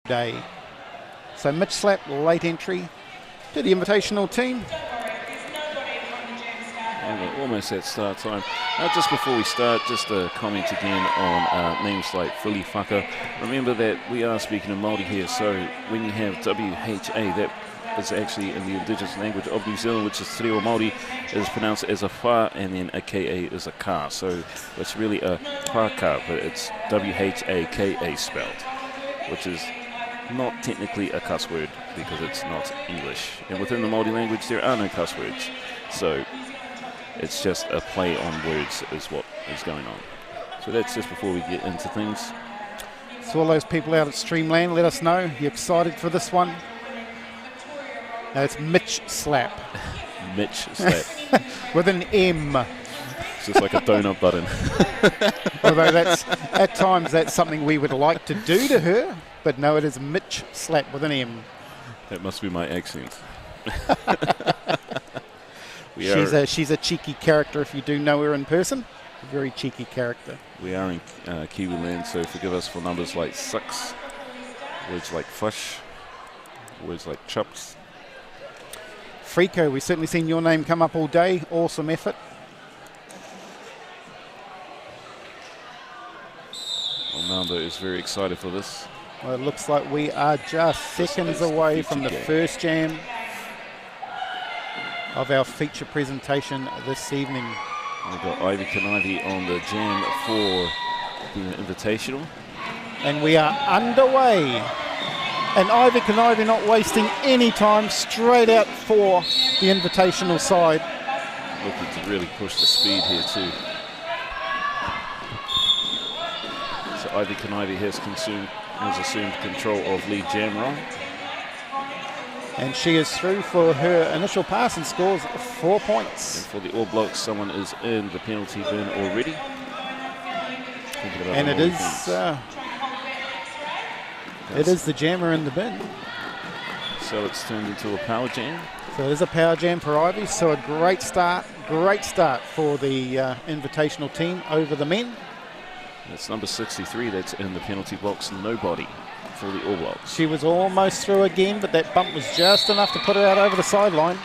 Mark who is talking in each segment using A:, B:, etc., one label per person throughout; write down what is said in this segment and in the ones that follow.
A: day. So Mitch Slap, late entry to the Invitational team.
B: And we're almost at start time. Just before we start, just a comment again on names like Fili Whaka. Remember that we are speaking in Māori here, so when you have WHA, that is actually in the indigenous language of New Zealand, which is Te Reo Māori, is pronounced as a wha, and then a KA is a ka. So it's really a whaka, but it's WHAKA spelled, which is not technically a cuss word because it's not English. And within the Māori language, there are no cuss words. So it's just a play on words is what is going on. So that's just before we get into things.
A: So all those people out at Streamland, let us know. You excited for this one? No, it's Mitch Slap.
B: Mitch Slap.
A: With an M.
B: It's just like a donut button.
A: Although at times that's something we would like to do to her, but no, it is Mitch Slap with an M.
B: That must be my accent.
A: She's a cheeky character if you do know her in person. A very cheeky character.
B: We are in Kiwi land, so forgive us for numbers like 6, words like fish, words like chips.
A: Frico, we've certainly seen your name come up all day. Awesome effort.
B: Nando is very excited for this.
A: Well, it looks like we are just seconds away from the first jam of our feature presentation this evening.
B: We've got Ivy Kanavi on the jam for the Invitational.
A: And we are underway. And Ivy Kanavi not wasting any time, straight out for the Invitational side.
B: Looking to really push the speed here too. So Ivy Kanavi has assumed control of lead jam roll.
A: And she is through for her initial pass and scores 4 points.
B: And for the All Blacks, someone is in the penalty bin already.
A: And it is the jammer in the bin.
B: So it's turned into a power jam.
A: So it is a power jam for Ivy. So a great start for the Invitational team over the men.
B: It's number 63 that's in the penalty box, Nobody, for the All Blacks.
A: She was almost through again, but that bump was just enough to put her out over the sideline.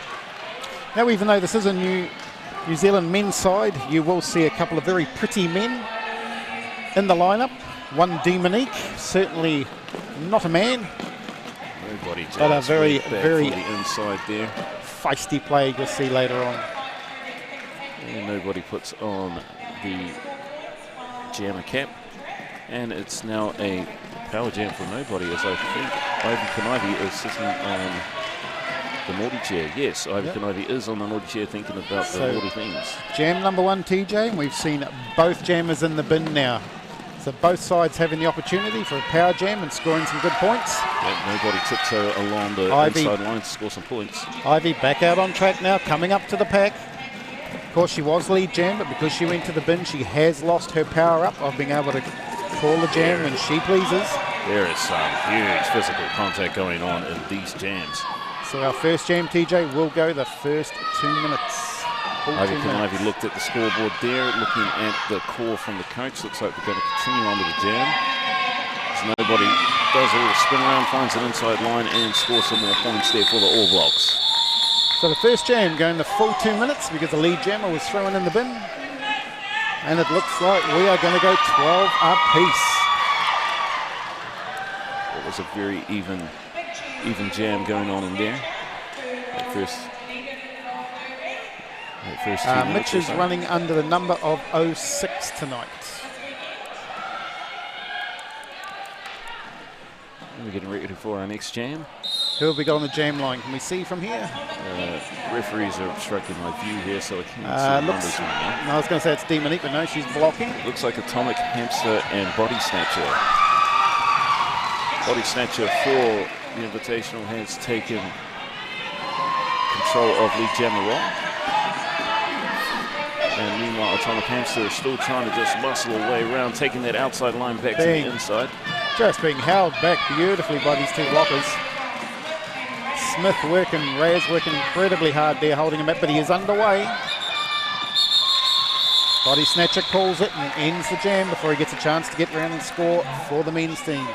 A: Now, even though this is a New Zealand men's side, you will see a couple of very pretty men in the lineup. One, D. Monique, certainly not a man.
B: Nobody,
A: but a very
B: the inside there.
A: Feisty play you'll see later on.
B: And Nobody puts on the jammer cap, and it's now a power jam for Nobody, as I think Ivy Kanavi is sitting on the naughty chair. Yes, Ivy Kanavi is on the naughty chair thinking about the naughty things.
A: Jam number 1, TJ, and we've seen both jammers in the bin now. So both sides having the opportunity for a power jam and scoring some good points.
B: Nobody tiptoe along the inside line to score some points.
A: Ivy back out on track now, coming up to the pack. Of course, she was lead jam, but because she went to the bin, she has lost her power up of being able to call the jam when she pleases.
B: There is some huge physical contact going on in these jams.
A: So our first jam, TJ, will go the first 2 minutes.
B: Ivy Kanavi looked at the scoreboard there, looking at the call from the coach. Looks like we're going to continue on with the jam. So Nobody does a little spin around, finds an inside line, and scores some more points there for the All Blacks.
A: So the first jam going the full 2 minutes because the lead jammer was thrown in the bin. And it looks like we are going to go 12 apiece.
B: It was a very even jam going on in there. That first 2 minutes.
A: Mitch is running under the number of 06 tonight.
B: We're getting ready for our next jam.
A: Who have we got on the jam line? Can we see from here?
B: Referees are obstructing my view here, so I can't see the numbers right now.
A: No, I was going to say it's D. Monique, but no, she's blocking.
B: Looks like Atomic Hamster and Body Snatcher. Body Snatcher for the Invitational has taken control of lead jammer roll. And meanwhile, Atomic Hamster is still trying to just muscle her way around, taking that outside line back to the inside.
A: Just being held back beautifully by these two blockers. Smith working, Raz working incredibly hard there, holding him up, but he is underway. Body Snatcher calls it and ends the jam before he gets a chance to get round and score for the men's team.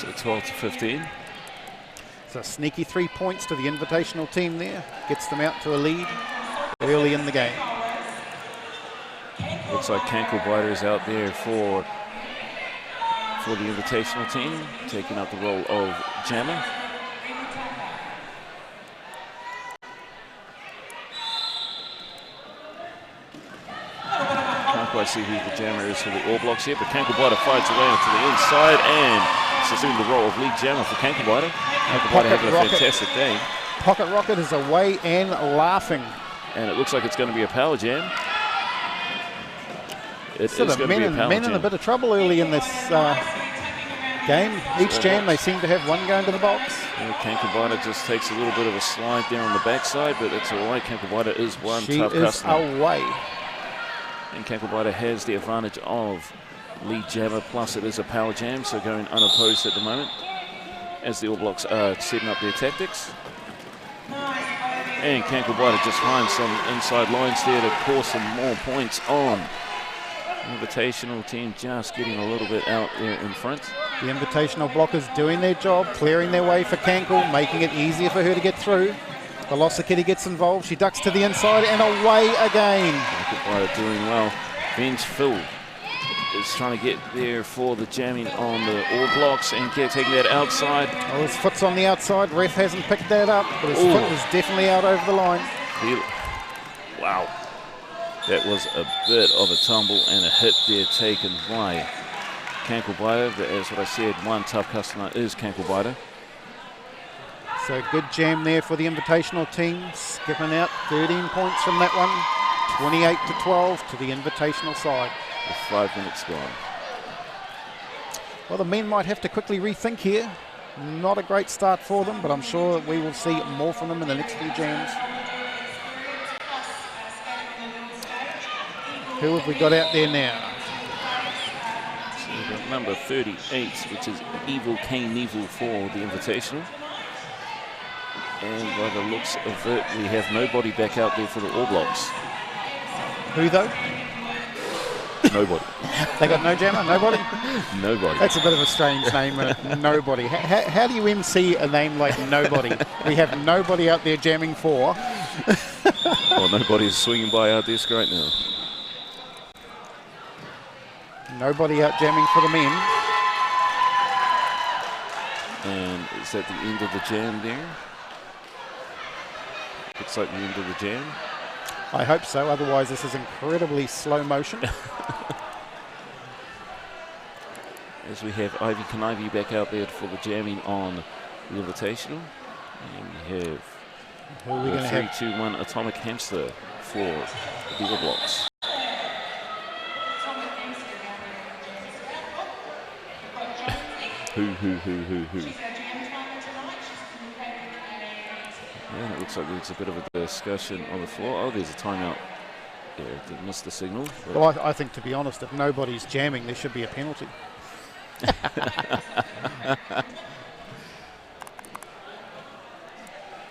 B: Bulldogs 12-15.
A: So sneaky 3 points to the Invitational team there. Gets them out to a lead early in the game.
B: Looks like Kankelbiter is out there for the Invitational team, taking up the role of jammer. Can't quite see who the jammer is for the All Blocks yet, but Kankelbiter fights away onto the inside and it's assumed the role of lead jammer for Kankelbiter. Kankelbiter having a fantastic day.
A: Pocket Rocket is away and laughing.
B: And it looks like it's going to be a power jam. It's
A: sort of men in a bit of trouble early in this game. Each jam they seem to have one going to the box.
B: Kankelbiter just takes a little bit of a slide there on the backside, but it's all right. Kankelbiter is one tough customer.
A: She is away.
B: And Kankelbiter has the advantage of lead jammer, plus it is a power jam, so going unopposed at the moment as the All Blocks are setting up their tactics. And Kankelbiter just finds some inside lines there to pour some more points on. Invitational team just getting a little bit out there in front.
A: The Invitational blockers doing their job, clearing their way for Kankel, making it easier for her to get through. Velocikitty gets involved, she ducks to the inside and away again.
B: Kankelbiter doing well. Bench Phil is trying to get there for the jamming on the All Blocks and taking that outside.
A: Oh, his foot's on the outside, ref hasn't picked that up, but his foot was definitely out over the line.
B: Wow. That was a bit of a tumble and a hit there taken by Kankelbiter. But as what I said, one tough customer is Kankelbiter.
A: So good jam there for the Invitational team. Skipping out 13 points from that one. 28-12 to the Invitational side.
B: With 5 minutes gone.
A: Well, the men might have to quickly rethink here. Not a great start for them, but I'm sure we will see more from them in the next few jams. Who have we got out there now?
B: So we've got number 38, which is Evil Knievel for the Invitational. And by the looks of it, we have nobody back out there for the All Blocks.
A: Who though?
B: Nobody.
A: They got no jammer? Nobody?
B: Nobody.
A: That's a bit of a strange name, Nobody. How do you MC a name like Nobody? We have nobody out there jamming for.
B: Well, nobody's swinging by our desk right now.
A: Nobody out jamming for the men.
B: And is that the end of the jam there? Looks like the end of the jam.
A: I hope so, otherwise this is incredibly slow motion.
B: As we have Ivy Knievel back out there for the jamming on the Invitational. And we have
A: Who are we going to have?
B: 3-2-1 Atomic Hamster for the All Blocks. Who? Yeah, it looks like there's a bit of a discussion on the floor. Oh, there's a timeout. Yeah, they missed the signal.
A: Well, I think, to be honest, if nobody's jamming, there should be a penalty.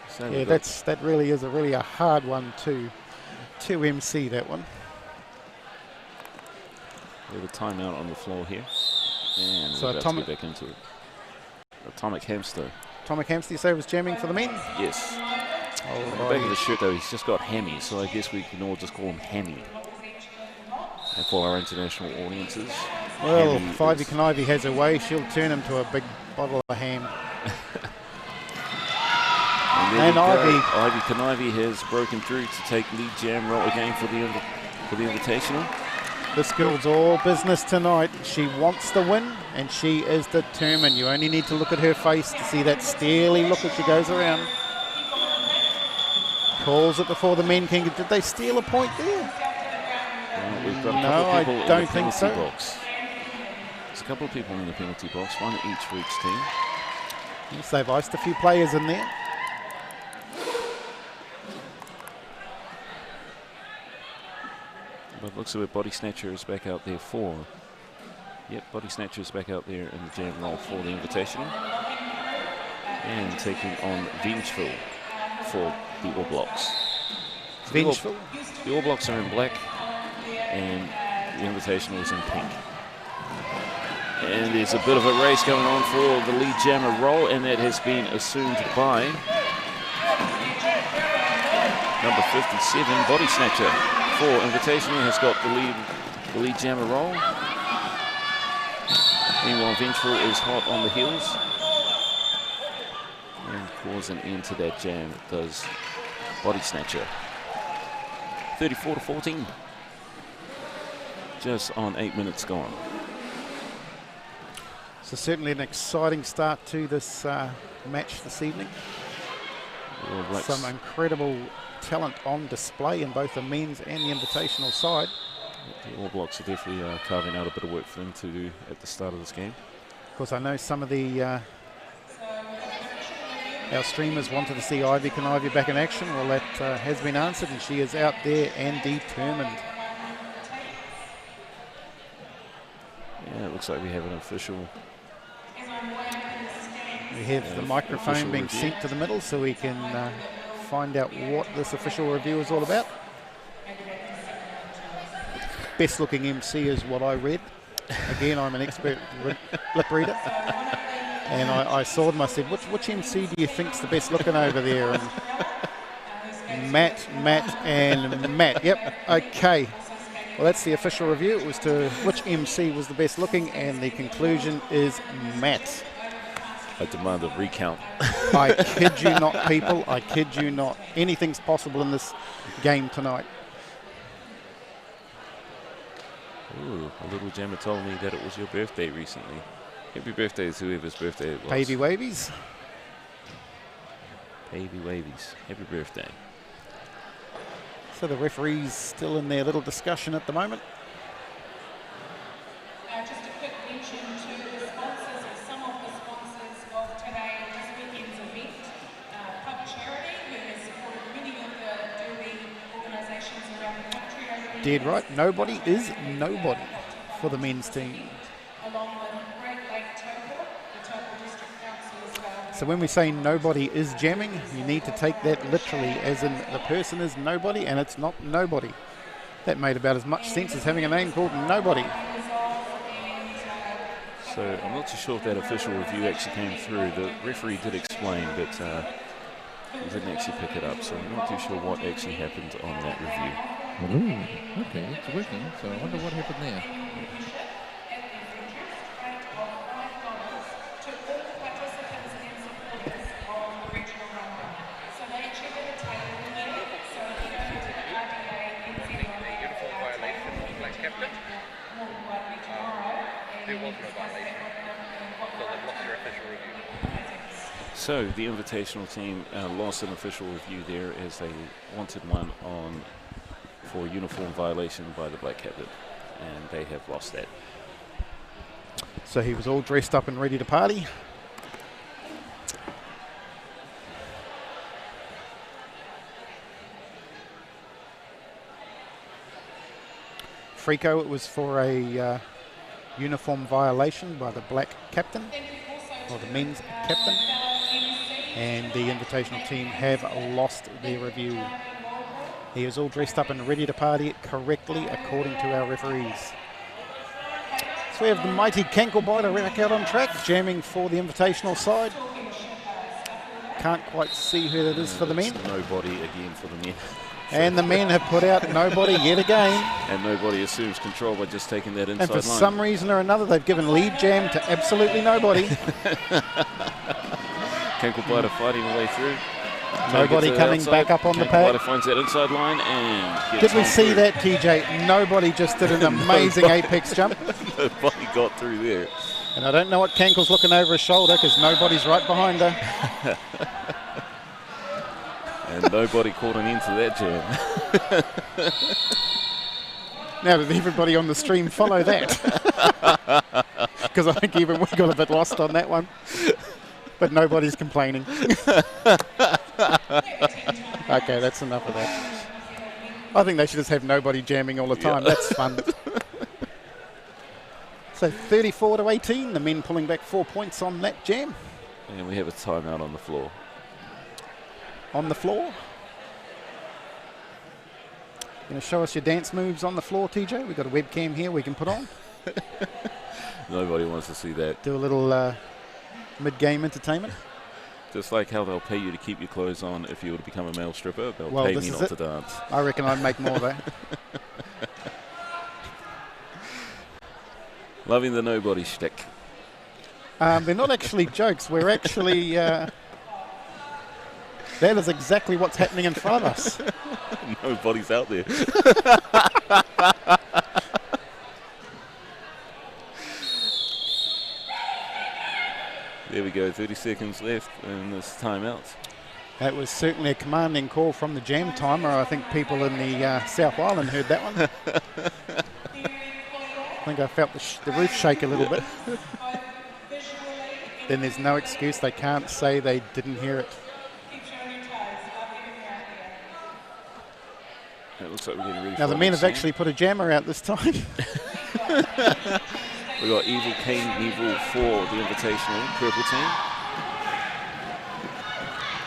B: So
A: yeah, that really is a hard one to MC, that one.
B: We have a timeout on the floor here. And
A: so
B: we're about to get back into it. Atomic Hamster.
A: Atomic Hamster, you say, was jamming for the men?
B: Yes. On the back of the shirt, though, he's just got Hammy, so I guess we can all just call him Hammy. And for our international audiences.
A: Well, if Ivy Knievel has her way, she'll turn him to a big bottle of ham.
B: and Ivy Knievel has broken through to take lead jam role again for the Invitational.
A: This girl's all business tonight. She wants the win, and she is determined. You only need to look at her face to see that steely look as she goes around. Calls it before the men can. Did they steal a point there?
B: Well, we've got a
A: no,
B: couple of people
A: I
B: in
A: don't
B: the
A: think
B: penalty
A: so.
B: box. There's a couple of people in the penalty box, one each for each team.
A: Yes, they've iced a few players in there.
B: But looks like Body Snatcher is back out there for. Yep, Body Snatcher is back out there in the jam role for the Invitational. And taking on Vengeful for the All Blocks. So
A: Vengeful?
B: The All Blocks are in black and the Invitational is in pink. And there's a bit of a race going on for the lead jammer role, and that has been assumed by number 57, Body Snatcher. For Invitational has got the lead jammer role. Meanwhile, Vengeful is hot on the heels. And cause an end to that jam does Body Snatcher. 34-14. Just on 8 minutes gone.
A: So certainly an exciting start to this match this evening. Some incredible talent on display in both the men's and the invitational side.
B: The All Blacks are definitely carving out a bit of work for them to do at the start of this game.
A: Of course, I know some of the our streamers wanted to see Ivy Kanaivy back in action. Well, that has been answered, and she is out there and determined.
B: Yeah, it looks like we have an official.
A: We have the microphone being sent to the middle so we can find out what this official review is all about. Best looking MC is what I read. Again, I'm an expert lip reader. And I saw them, I said, which MC do you think's the best looking over there? And Matt, and Matt. Yep, okay. Well, that's the official review. It was to which MC was the best looking, and the conclusion is Matt.
B: I demand a recount.
A: I kid you not, people. I kid you not. Anything's possible in this game tonight.
B: Ooh, a little jammer told me that it was your birthday recently. Happy birthday to whoever's birthday it was.
A: Baby Wavies.
B: Baby Wavies. Happy birthday.
A: So the referee's still in their little discussion at the moment.
C: Just a quick mention to the sponsors, or some of the sponsors of today, this weekend's event. Pub Charity, who has supported many of the derby organisations around the country over the
A: Dead
C: years.
A: right. Nobody is nobody for the men's team.
C: Along with Great Lake Taupo, the Taupo District Council as well.
A: So when we say nobody is jamming, you need to take that literally, as in the person is nobody and it's not nobody. That made about as much sense as having a name called Nobody.
B: So I'm not too sure if that official review actually came through. The referee did explain, but he didn't actually pick it up. So I'm not too sure what actually happened on that review.
D: Ooh, okay, it's working. So I wonder what happened there.
E: There was no violation, so they've lost their official review.
B: So the invitational team lost an official review there as they wanted one for uniform violation by the black captain, and they have lost that.
A: So he was all dressed up and ready to party. Frico, it was for a uniform violation by the black captain, or the men's captain, and the invitational team have lost their review. He was all dressed up and ready to party correctly according to our referees. So we have the mighty Kankelbiter back out on track, jamming for the invitational side. Can't quite see who that is for the men.
B: It's nobody again for the men.
A: And the men have put out nobody yet again.
B: And nobody assumes control by just taking that inside
A: And
B: line.
A: for some reason or another, they've given lead jam to absolutely nobody.
B: Kankelbiter fighting the way through.
A: Nobody coming
B: outside.
A: back up on the
B: Kankelbiter
A: pad.
B: finds that inside line and
A: Did we
B: on
A: see
B: through.
A: that, TJ? Nobody just did an amazing apex jump.
B: Nobody got through there.
A: And I don't know what Kankel's looking over his shoulder because nobody's right behind her.
B: And nobody caught an end to that jam.
A: Now, did everybody on the stream follow that? Because I think even we got a bit lost on that one. But nobody's complaining. Okay, that's enough of that. I think they should just have nobody jamming all the time. That's fun. So 34-18, the men pulling back 4 points on that jam.
B: And we have a timeout on the floor.
A: On the floor. Going to show us your dance moves on the floor, TJ? We've got a webcam here we can put on.
B: Nobody wants to see that.
A: Do a little mid-game entertainment.
B: Just like how they'll pay you to keep your clothes on if you were to become a male stripper, they'll
A: Well,
B: pay
A: this
B: me
A: is
B: not
A: it.
B: to dance.
A: I reckon I'd make more though.
B: Loving the nobody shtick.
A: They're not actually jokes. We're actually. That is exactly what's happening in front of us.
B: Nobody's out there. There we go, 30 seconds left in this timeout.
A: That was certainly a commanding call from the jam timer. I think people in the South Island heard that one. I think I felt the roof shake a little bit. Then there's no excuse. They can't say they didn't hear it.
B: It looks like we're getting ready
A: Now
B: for
A: the men
B: the
A: have actually put a jammer out this time.
B: We got Evil Kane Neville for the Invitational, purple team.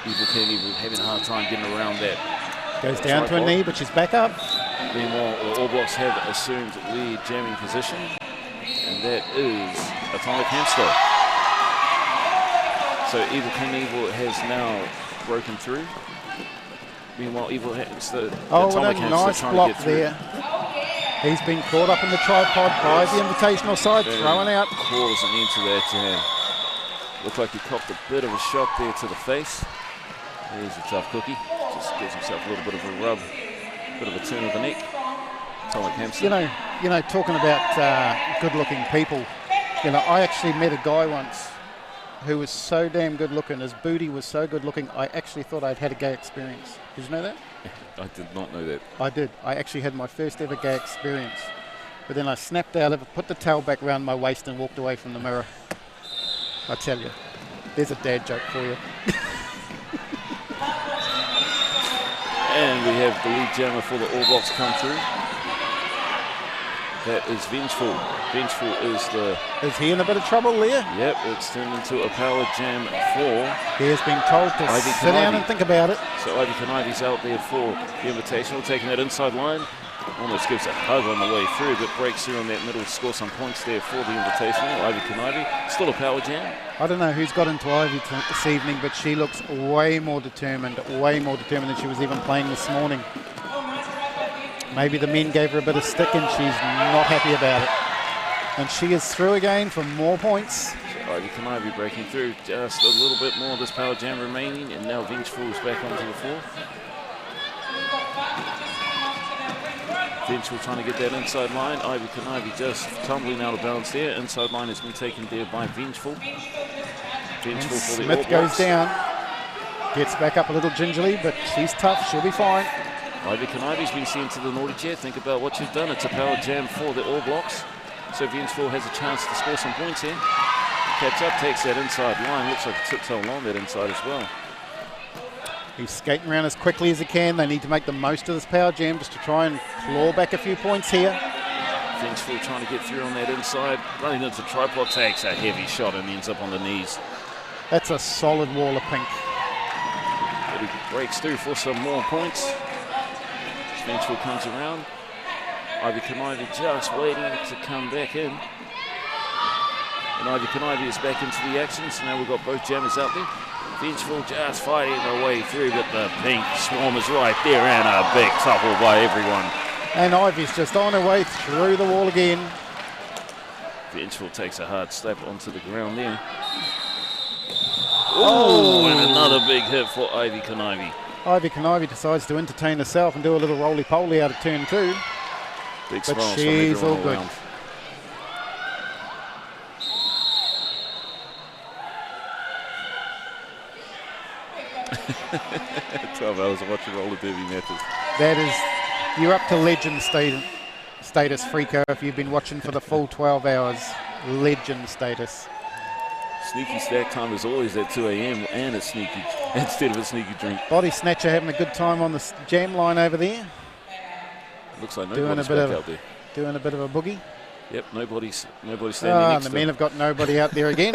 B: Evil Kane Neville having a hard time getting around that.
A: Goes down to a
B: tripod.
A: knee, but she's back up.
B: Meanwhile, the All Blacks have assumed lead jamming position, and that is Atomic Hamster. So Evil Kane Neville has now broken through. Meanwhile, Evil Hamster,
A: Oh,
B: Atomic
A: what a
B: Hamster
A: nice
B: trying
A: block
B: to get through.
A: there. He's been caught up in the tripod by the Invitational side, throwing out.
B: Quarters an end to that jam. Looked like he copped a bit of a shot there to the face. There's a tough cookie. Just gives himself a little bit of a rub, bit of a turn of the neck. Atomic Hamster.
A: You know, talking about good-looking people. You know, I actually met a guy once who was so damn good-looking. His booty was so good-looking. I actually thought I'd had a gay experience. Did you know that?
B: I did not know that.
A: I did. I actually had my first ever gay experience. But then I snapped out of it, put the towel back around my waist and walked away from the mirror. I tell you, there's a dad joke for you.
B: And we have the lead jammer for the All Blacks come through. That is Vengeful. Vengeful is the...
A: Is he in a bit of trouble there?
B: Yep, it's turned into a power jam for...
A: He has been told to
B: Ivy
A: sit down
B: Kanavi.
A: and think about it.
B: So Ivy Kanavi's out there for the Invitational, taking that inside line. Almost gives a hug on the way through, but breaks through on that middle to score some points there for the Invitational. Ivy Kanavi, still a power jam.
A: I don't know who's got into Ivy this evening, but she looks way more determined than she was even playing this morning. Maybe the men gave her a bit of stick and she's not happy about it. And she is through again for more points.
B: So Ivy Kanavi breaking through, just a little bit more of this power jam remaining, and now Vengeful is back onto the floor. Vengeful trying to get that inside line. Ivy Kanavi just tumbling out of bounds there. Inside line has been taken there by Vengeful. Vengeful for the All
A: Smith goes
B: Blacks.
A: down, gets back up a little gingerly, but she's tough, she'll be fine.
B: Ivy Kanavi's been sent to the naughty chair. Think about what you've done. It's a power jam for the All Blacks. So Vengeful has a chance to score some points here. Catch up, takes that inside line. Looks like a tiptoe along that inside as well.
A: He's skating around as quickly as he can. They need to make the most of this power jam just to try and claw back a few points here.
B: Vengeful trying to get through on that inside. Running into the tripod, takes a heavy shot and ends up on the knees.
A: That's a solid wall of pink.
B: But he breaks through for some more points. Vengeful comes around. Ivy Kanavi just waiting to come back in. And Ivy Kanavi is back into the action, so now we've got both jammers out there. Vengeful just fighting their way through, but the pink swarm is right there, and a big topple by everyone.
A: And Ivy's just on her way through the wall again.
B: Vengeful takes a hard slap onto the ground there. Oh, and another big hit for Ivy Kanavi.
A: Ivy Kanavi decides to entertain herself and do a little roly-poly out of turn 2.
B: Big
A: But
B: smiles from
A: she's
B: everyone
A: all good.
B: around. – 12 hours of watching roller derby matches.
A: That is, you're up to legend status, Freako, if you've been watching for the full 12 hours. Legend status.
B: Sneaky stack time is always at 2 a.m. and a sneaky instead of a sneaky drink.
A: Body Snatcher having a good time on the jam line over there.
B: Looks like
A: Doing a
B: nobody's
A: bit
B: back
A: of-
B: out there.
A: Doing a bit of a boogie.
B: Yep, nobody's standing
A: And
B: next
A: the
B: to
A: men
B: him.
A: have got nobody out there again.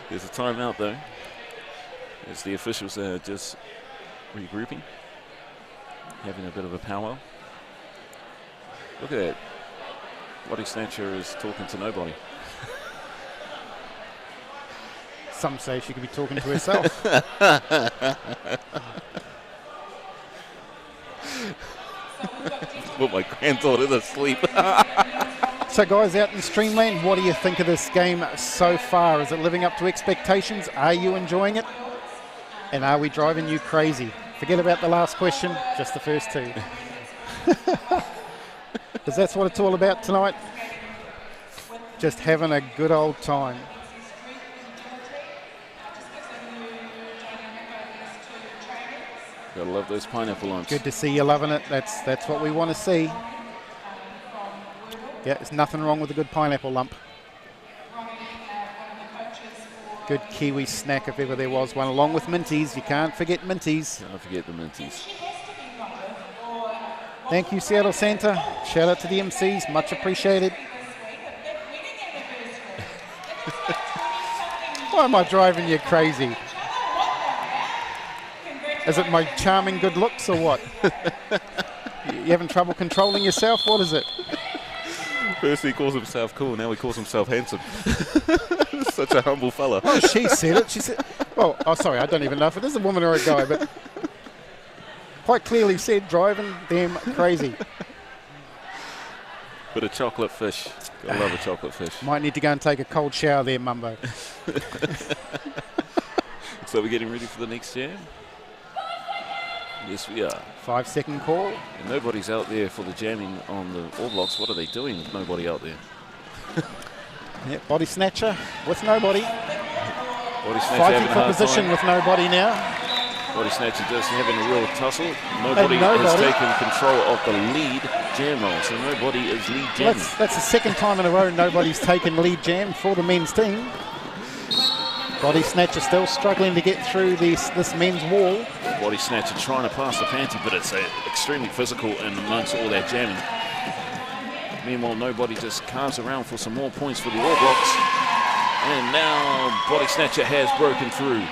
B: There's a timeout though, as the officials are just regrouping, having a bit of a powwow. Look at that. Body Snatcher is talking to nobody.
A: Some say she could be talking to herself.
B: Put my granddaughter to sleep.
A: So guys out in Streamland, what do you think of this game so far? Is it living up to expectations? Are you enjoying it? And are we driving you crazy? Forget about the last question, just the first two. Because that's what it's all about tonight. Just having a good old time.
B: Gotta love those pineapple lumps.
A: Good to see you loving it. That's what we want to see. Yeah, there's nothing wrong with a good pineapple lump. Good Kiwi snack if ever there was one, along with Minties. You can't forget Minties.
B: Don't forget the Minties.
A: Thank you, Seattle Centre. Shout out to the MCs, much appreciated. Why am I driving you crazy? Is it my charming good looks or what? You having trouble controlling yourself? What is it?
B: First he calls himself cool, now he calls himself handsome. Such a humble fella.
A: Oh, she said it. She said, well, oh, sorry, I don't even know if it is a woman or a guy, but quite clearly said driving them crazy.
B: But a chocolate fish. I love a chocolate fish.
A: Might need to go and take a cold shower there, Mumbo.
B: So we're getting ready for the next jam? Yes, we are.
A: 5-second call.
B: And nobody's out there for the jamming on the All Blocks. What are they doing with nobody out there?
A: Yeah, Body Snatcher with nobody.
B: Body Snatcher
A: Fighting
B: having a
A: for
B: hard
A: position
B: time.
A: with nobody now.
B: Body Snatcher just having a real tussle. Nobody has taken control of the lead jam roll, so nobody is lead
A: Well,
B: jamming.
A: that's the second time in a row nobody's taken lead jam for the men's team. Body Snatcher still struggling to get through this men's wall.
B: Body Snatcher trying to pass the panty, but it's extremely physical and amongst all that jamming. Meanwhile, nobody just carves around for some more points for the All Blocks. And now Body Snatcher has broken through.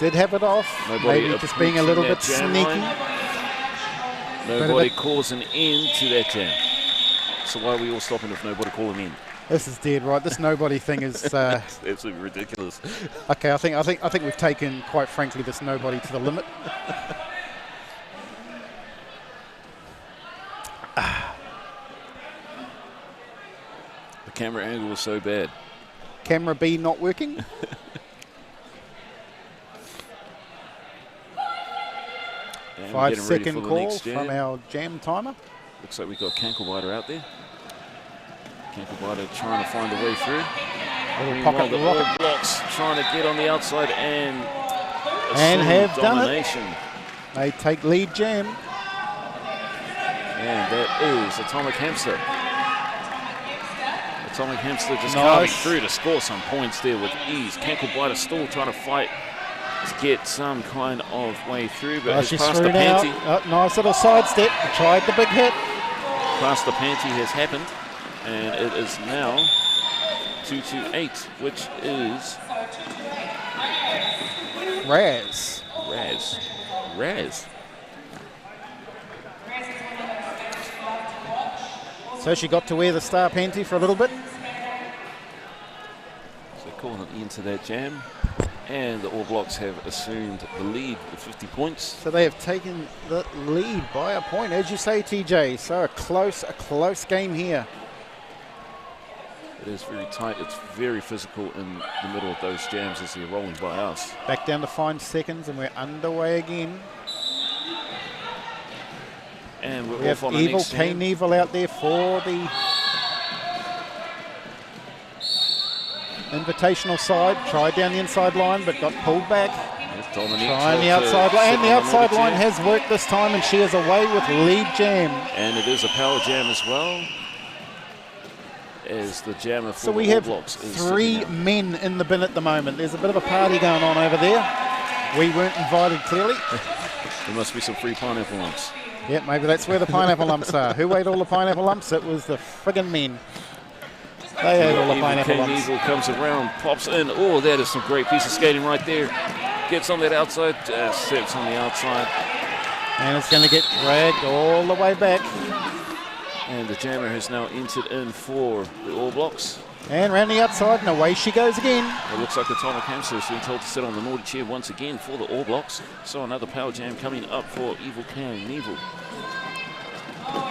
A: Did have it off.
B: Nobody
A: Maybe just being a little bit
B: approaching
A: sneaky.
B: that jam line. Nobody calls an end to that jam. So why are we all stopping if nobody calls an end?
A: This is dead right. This nobody thing is
B: It's absolutely ridiculous.
A: okay. I think we've taken, quite frankly, this nobody to the limit.
B: The camera angle was so bad.
A: Camera B not working.
B: And we're getting ready
A: 5-second
B: for the
A: call
B: next jam.
A: from our jam timer.
B: Looks like we've got Kankelbiter out there. Kankelbiter trying to find a way through.
A: Little
B: Meanwhile,
A: pocket
B: the
A: rocket.
B: All Blocks trying to get on the outside and
A: have done it.
B: domination.
A: They take lead jam.
B: And that is Atomic Hamster. Atomic Hamster just carving through to score some points there with ease. Kankelbiter still trying to fight to get some kind of way through, but has
A: She's
B: passed the
A: through now.
B: panty.
A: Oh, nice little sidestep. Tried the big hit.
B: Past the panty has happened, and it is now 2-8, which is
A: Raz.
B: Raz.
A: So she got to wear the star panty for a little bit.
B: So calling an end to that jam. And the All Blocks have assumed the lead with 50 points.
A: So they have taken the lead by a point, as you say, TJ. So a close game here.
B: It is very tight. It's very physical in the middle of those jams as they're rolling by us.
A: Back down to 5 seconds, and we're underway again.
B: And
A: We
B: we're
A: have
B: off on the
A: Evil,
B: next jam.
A: Kane Evil out there for the invitational side. Tried down the inside line, but got pulled back.
B: Yes, Dominique
A: Trying the
B: tried to
A: outside line,
B: sit
A: and the
B: on
A: outside
B: another
A: line
B: jam.
A: has worked this time, and she is away with lead jam.
B: And it is a power jam as well. As the jammer for
A: So we
B: the All
A: have
B: Blocks is
A: 3
B: sitting out.
A: men in the bin at the moment. There's a bit of a party going on over there. We weren't invited, clearly.
B: There must be some free pineapple lumps.
A: Yeah, maybe that's where the pineapple lumps are. Who ate all the pineapple lumps? It was the friggin' men. They ate all the
B: Evil
A: pineapple
B: King
A: lumps.
B: Evil comes around, pops in. Oh, that is some great piece of skating right there. Gets on that outside, steps on the outside.
A: And it's going to get dragged all the way back.
B: And the jammer has now entered in for the All Blacks.
A: And round the outside, and away she goes again.
B: It looks like Atomic Hamster has been told to sit on the naughty chair once again for the All Blacks. So another power jam coming up for Evil Kane Neville.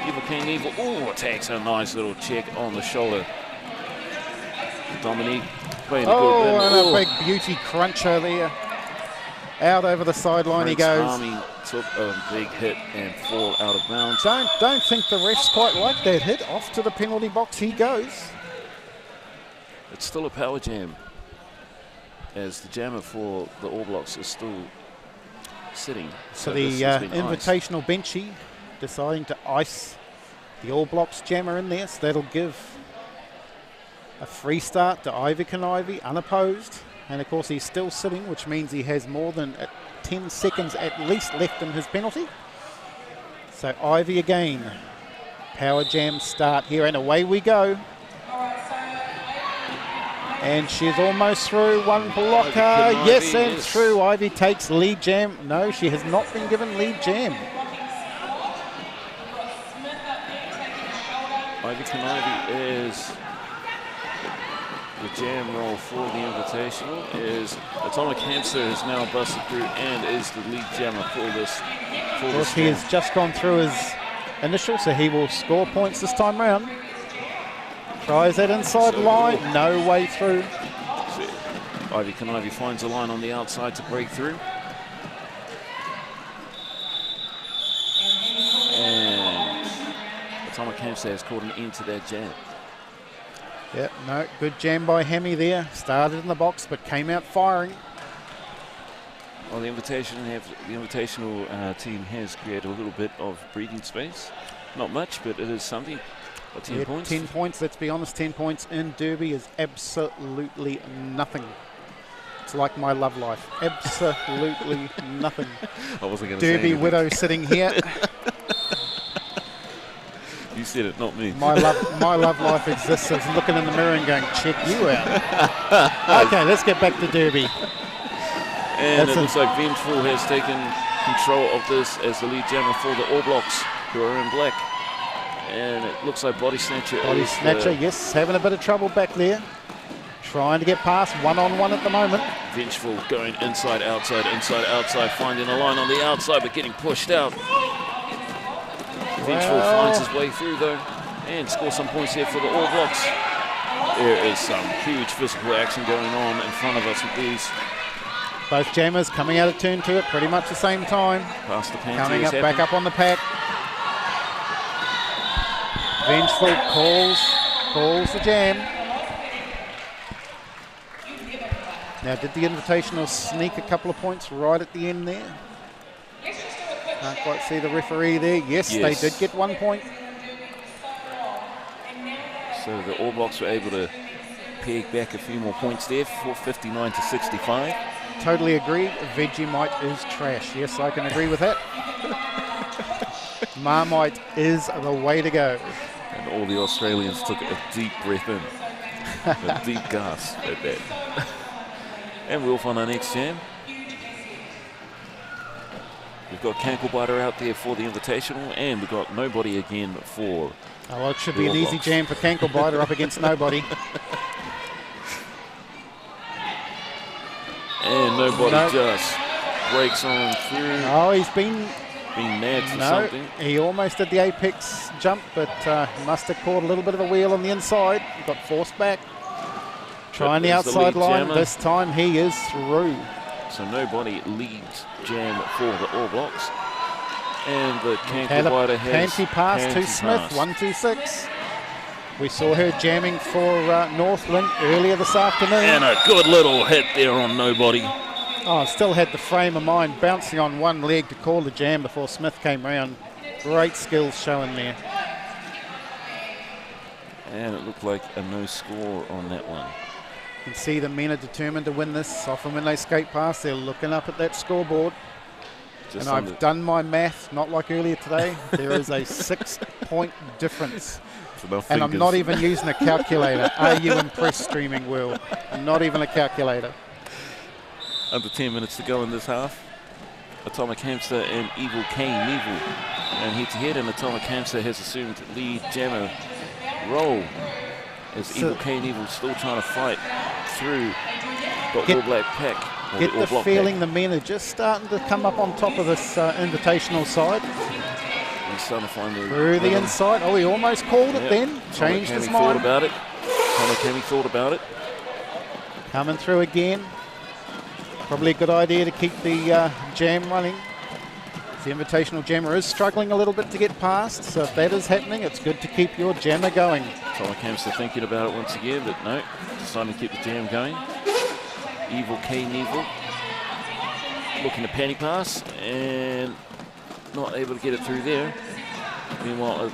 B: Evil Kane Neville, takes a nice little check on the shoulder. Dominique playing a good win.
A: And a big beauty cruncher there. Out over the sideline he
B: Prince
A: goes.
B: Army took a big hit and fall out of bounds.
A: Don't think the refs quite like that hit. Off to the penalty box he goes.
B: It's still a power jam, as the jammer for the All Blacks is still sitting.
A: So
B: this
A: the
B: has been iced.
A: invitational benchy deciding to ice the All Blacks jammer in there. So that'll give a free start to Ivy Canivy, unopposed. And of course he's still sitting, which means he has more than 10 seconds at least left in his penalty. So Ivy again. Power jam start here, and away we go. And she's almost through. One blocker. Yes, and
B: yes.
A: through. Ivy takes lead jam. No, she has not been given lead jam.
B: Ivy Canivy is the jam roll for the invitational. Is Atomic Hamster has now busted through and is the lead jammer for this.
A: Of course, he has just gone through his initial, so he will score points this time round. Tries that inside line, no way through.
B: Ivy Canivy finds a line on the outside to break through. And Atomic Hamster has caught an end to that jam.
A: Yep, no, good jam by Hemi there. Started in the box, but came out firing.
B: Well, the invitational team has created a little bit of breathing space. Not much, but it is something. 10
A: Yeah,
B: points.
A: 10 points, let's be honest, 10 points in Derby is absolutely nothing. It's like my love life, absolutely nothing.
B: I wasn't going to say
A: Derby
B: anything.
A: widow sitting here.
B: You said it, not me.
A: My love life exists as looking in the mirror and going, check you out. Okay, let's get back to Derby.
B: And
A: That's
B: it looks like Vengeful has taken control of this as the lead jammer for the All Blacks, who are in black. And it looks like Body Snatcher
A: Body
B: is
A: Snatcher, yes, having a bit of trouble back there. Trying to get past one-on-one at the moment.
B: Vengeful going inside, outside, finding a line on the outside, but getting pushed out. Vengeful finds his way through, though, and scores some points here for the All Blacks. There is some huge physical action going on in front of us with these.
A: Both jammers coming out of turn 2 at pretty much the same time.
B: Past the panty
A: Coming
B: is
A: up, back
B: happening.
A: up on the pack. Vengeful calls the jam. Now, did the invitational sneak a couple of points right at the end there? Can't quite see the referee there. Yes,
B: Yes.
A: they did get 1 point.
B: So the All Blacks were able to peg back a few more points there, 59 to 65.
A: Totally agree. Vegemite is trash. Yes, I can agree with that. Marmite is the way to go.
B: And all the Australians took a deep breath in, a deep gasp at that. And we're off on our next jam. We've got Canklebiter out there for the invitational, and we've got nobody again for.
A: Oh, well, it should
B: the
A: be
B: All
A: an easy
B: Blacks.
A: jam for Canklebiter up against nobody.
B: And nobody
A: No.
B: just breaks on through,
A: Oh, he's been...
B: being mad for
A: No,
B: something.
A: he almost did the apex jump, but must have caught a little bit of a wheel on the inside. Got forced back. Trying the
B: Is the
A: outside
B: lead
A: line.
B: jammer.
A: This time he is through.
B: So nobody leads jam for the All Blacks. And the
A: Had a
B: Canklebiter has
A: panty pass to
B: panty
A: Smith,
B: pass.
A: 1-2-6. We saw her jamming for Northland earlier this afternoon.
B: And a good little hit there on nobody.
A: Oh, still had the frame of mind bouncing on one leg to call the jam before Smith came round. Great skills showing there.
B: And it looked like a no score on that one.
A: You can see the men are determined to win this. Often when they skate past, they're looking up at that scoreboard.
B: Just
A: And
B: on
A: I've done my math, not like earlier today. There is a 6-point difference. And I'm not even using a calculator. Are you impressed, streaming world? Not even a calculator.
B: Under 10 minutes to go in this half. Atomic Hamster and Evil Kane Neville And head-to-head, and Atomic Cancer has assumed lead jammer role as Evil K and Evil still trying to fight through the All Black pack.
A: Get the feeling the men are just starting to come up on top of this invitational side.
B: He's starting to find
A: Through the inside. Oh, he almost called it then. Changed his mind.
B: Thought about it.
A: Coming through again. Probably a good idea to keep the jam running. The invitational jammer is struggling a little bit to get past, so if that is happening, it's good to keep your jammer going.
B: Atomic Hamster thinking about it once again, but no, deciding to keep the jam going. Evil K Neville looking to panty pass and not able to get it through there. Meanwhile,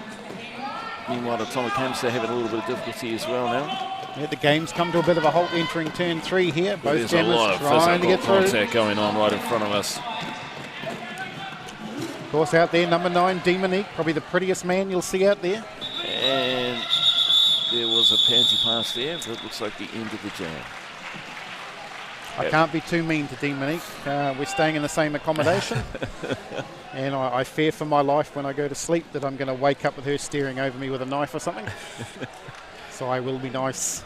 B: Atomic Hamster having a little bit of difficulty as well now.
A: Yeah, the game's come to a bit of a halt entering turn 3 here. Both
B: There's a lot
A: jammers
B: of
A: trying to get through.
B: contact going on right in front of us.
A: Of course, out there, number 9, Demonique, probably the prettiest man you'll see out there.
B: And there was a panty pass there, but it looks like the end of the jam.
A: I can't be too mean to Demonique. We're staying in the same accommodation. And I fear for my life when I go to sleep that I'm going to wake up with her staring over me with a knife or something. So I will be nice.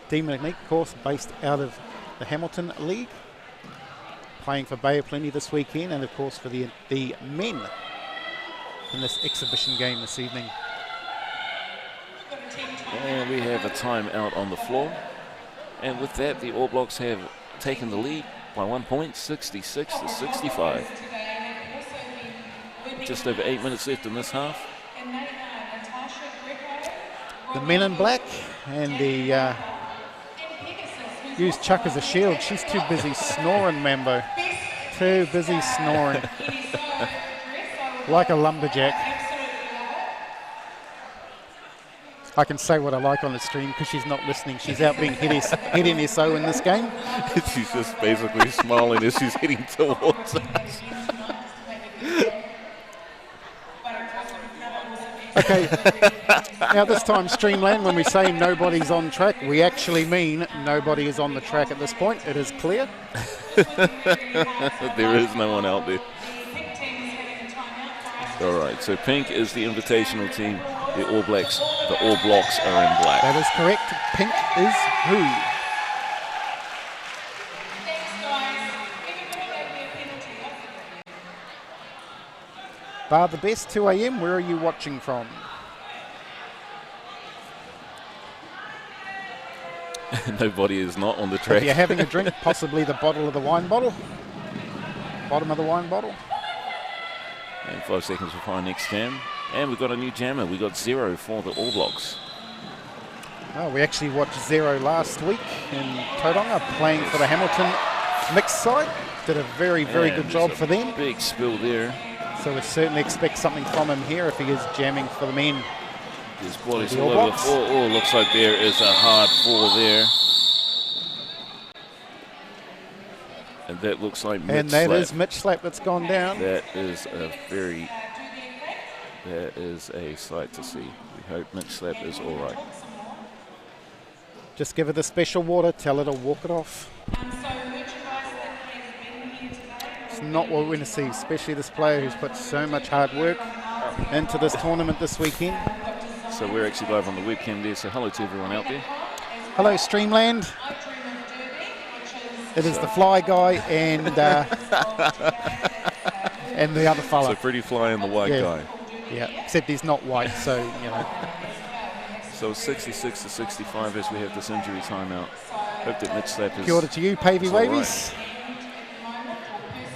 A: Demonique, of course, based out of the Hamilton League. Playing for Bay of Plenty this weekend, and of course for the men in this exhibition game this evening.
B: And we have a timeout on the floor. And with that, the All Blacks have taken the lead by 1 point, 66 to 65. Just over 8 minutes left in this half.
A: The men in black and the use Chuck as a shield. She's too busy snoring, Mambo. Too busy snoring. Like a lumberjack. I can say what I like on the stream because she's not listening. She's out being head NSO in this game.
B: She's just basically smiling as she's heading towards us.
A: Okay, now this time Streamland, when we say nobody's on track, we actually mean nobody is on the track at this point. It is clear.
B: There is no one out there. All right, so pink is the invitational team. The All Blacks are in black.
A: That is correct. Pink is who? Bar the Best, 2 a.m. Where are you watching from?
B: Nobody is not on the track.
A: If you're having a drink, possibly the bottom of the wine bottle.
B: And 5 seconds before our next jam. And we've got a new jammer. We got Zero for the All Blacks.
A: Oh, we actually watched Zero last week in Tauranga playing for the Hamilton mixed side. Did a very, very good job for them.
B: Big spill there.
A: So we certainly expect something from him here if he is jamming for the men.
B: His body's all over the floor. Oh, looks like there is a hard fall there. And that looks like Mitch
A: And that
B: Slap.
A: is Mitch Slap that's gone down.
B: That is a sight to see. We hope Mitch Slap is all right.
A: Just give her the special water, tell her to walk it off. It's not what we're going to see, especially this player who's put so much hard work into this tournament this weekend.
B: So we're actually live on the webcam there, so hello to everyone out there.
A: Hello, Streamland. It is the fly guy and and the other fella.
B: So Pretty Fly and the white guy.
A: Yeah, except he's not white, so, you know.
B: So 66 to 65 as we have this injury timeout. Hope that Mitch Slap is...
A: Kia ora to you, Pavey Wavies.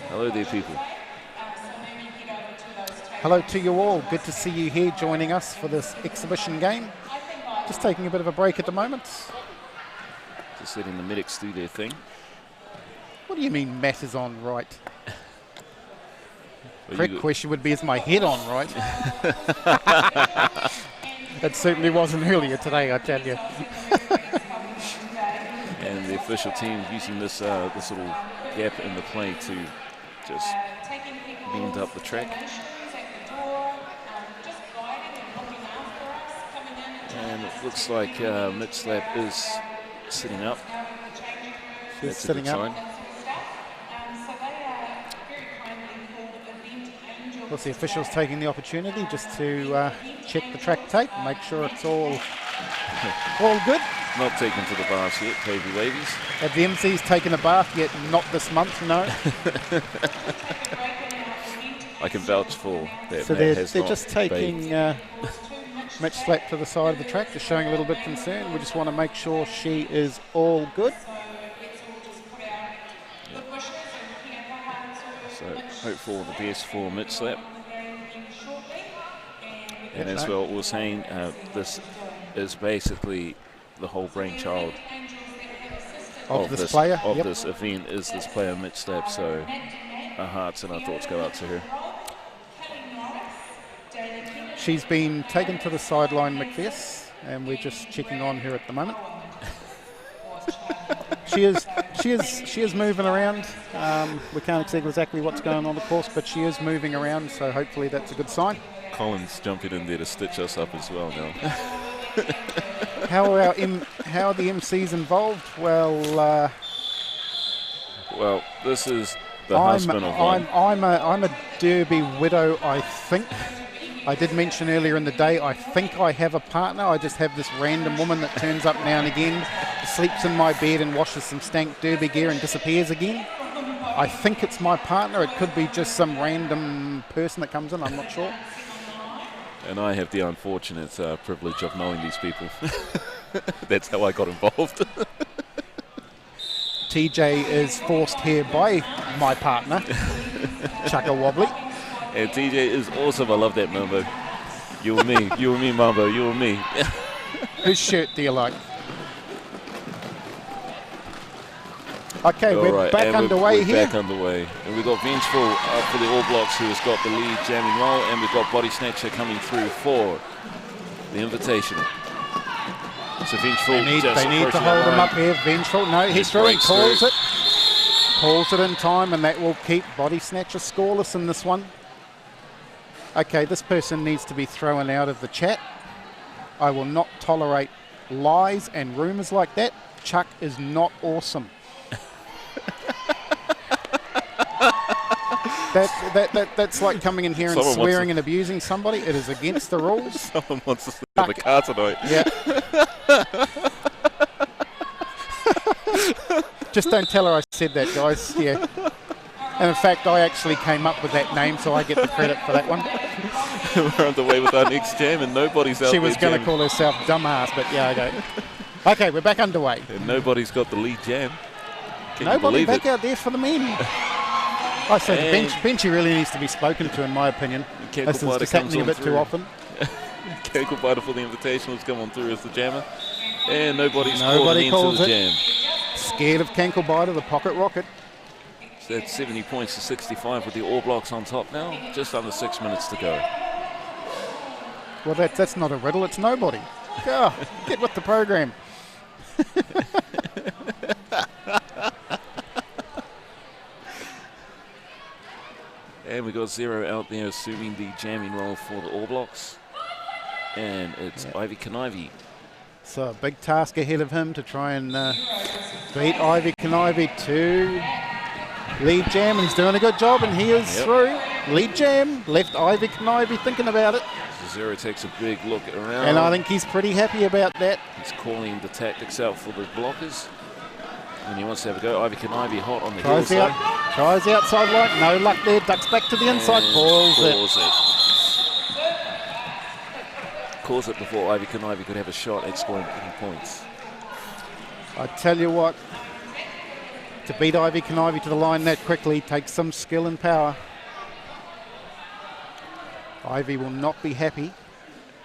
B: Hello there, people.
A: Hello to you all. Good to see you here joining us for this exhibition game. Just taking a bit of a break at the moment.
B: Just letting the medics do their thing.
A: What do you mean Matt is on right?
B: Well,
A: Correct question would be, is my head on right? It certainly wasn't earlier today, I tell you.
B: And the official team using this this little gap in the play to just bend up the track. And it looks like Mitch Slap is sitting up.
A: She's sitting up. course, the officials taking the opportunity just to check the track tape, make sure it's all good.
B: Not taken to the bath yet, baby ladies.
A: Have the MCs taken a bath yet? Not this month, no.
B: I can vouch for that.
A: So
B: Matt
A: they're
B: has not
A: just taking
B: bathed.
A: Mitch Slack to the side of the track, just showing a little bit concerned. We just want to make sure she is all good.
B: So hope for the best for Mitch Slap. And as well, we were saying, this is basically the whole brainchild
A: Of this player,
B: of
A: yep.
B: this event is this player Mitch Slap. So our hearts and our thoughts go out to her.
A: She's been taken to the sideline, McPherson, and we're just checking on her at the moment. She is moving around. We can't see exactly what's going on the course, but she is moving around, so hopefully that's a good sign.
B: Colin's jumping in there to stitch us up as well now.
A: How are the MCs involved? Well,
B: this is the husband of one.
A: I'm a Derby widow, I think. I did mention earlier in the day, I think I have a partner. I just have this random woman that turns up now and again, sleeps in my bed and washes some stank Derby gear and disappears again. I think it's my partner. It could be just some random person that comes in. I'm not sure.
B: And I have the unfortunate privilege of knowing these people. That's how I got involved.
A: TJ is forced here by my partner, Chaka Wobbly.
B: And TJ is awesome. I love that Mambo. You and me, Mambo. You and me.
A: Whose shirt do you like? Okay,
B: All
A: we're
B: right,
A: back
B: and
A: underway
B: we're
A: here.
B: back underway. And we've got Vengeful for the All Blocks, who has got the lead jamming roll, and we've got Body Snatcher coming through for the Invitational. So Vengeful
A: They need
B: just
A: to
B: approaching
A: hold
B: that
A: him
B: line.
A: up here. Vengeful. No, he's through and
B: breaks
A: calls
B: through.
A: it. Calls it in time, and that will keep Body Snatcher scoreless in this one. Okay, this person needs to be thrown out of the chat. I will not tolerate lies and rumours like that. Chuck is not awesome. That's like coming in here and
B: Someone wants
A: swearing and abusing somebody. It is against the rules.
B: Someone wants to sit in the car tonight.
A: Yeah. Just don't tell her I said that, guys. Yeah. And in fact, I actually came up with that name, so I get the credit for that one.
B: We're underway with our next jam, and nobody's out
A: She
B: there
A: was going to
B: jamming.
A: call herself dumbass, but yeah, okay. Okay, we're back underway.
B: And nobody's got the lead jam. Can you
A: Nobody
B: believe
A: back
B: it?
A: out there for the men. I say the
B: And-
A: Benchy really needs to be spoken to, in my opinion.
B: Cankle
A: This is
B: Biter
A: just
B: comes
A: happening a
B: on
A: bit
B: through.
A: too often.
B: Cankle Biter for the Invitational has come on through as the jammer. And nobody's
A: Nobody
B: called
A: calls
B: into the
A: it.
B: jam.
A: Scared of Cankle-Biter, the pocket rocket.
B: So that's 70 points to 65 with the All Blocks on top now. Just under 6 minutes to go.
A: Well, that's not a riddle, it's nobody. Oh, get with the program.
B: And we got Zero out there assuming the jamming role for the All Blocks. And it's Ivy Knivey.
A: So a big task ahead of him to try and beat Ivy Knivey to lead jam, and he's doing a good job, and he is through. Lead jam, left Ivy Knivey thinking about it,
B: So Zero takes a big look around.
A: and I think he's pretty happy about that.
B: He's calling the tactics out for the blockers. And he wants to have a go. Ivy Knivey hot on the
A: Tries
B: hill
A: the,
B: side.
A: tries the outside line, no luck there, ducks back to the inside, calls it.
B: Calls it before Ivy Knivey could have a shot at scoring any points.
A: I tell you what, to beat Ivy Knivey to the line that quickly takes some skill and power. Ivy will not be happy.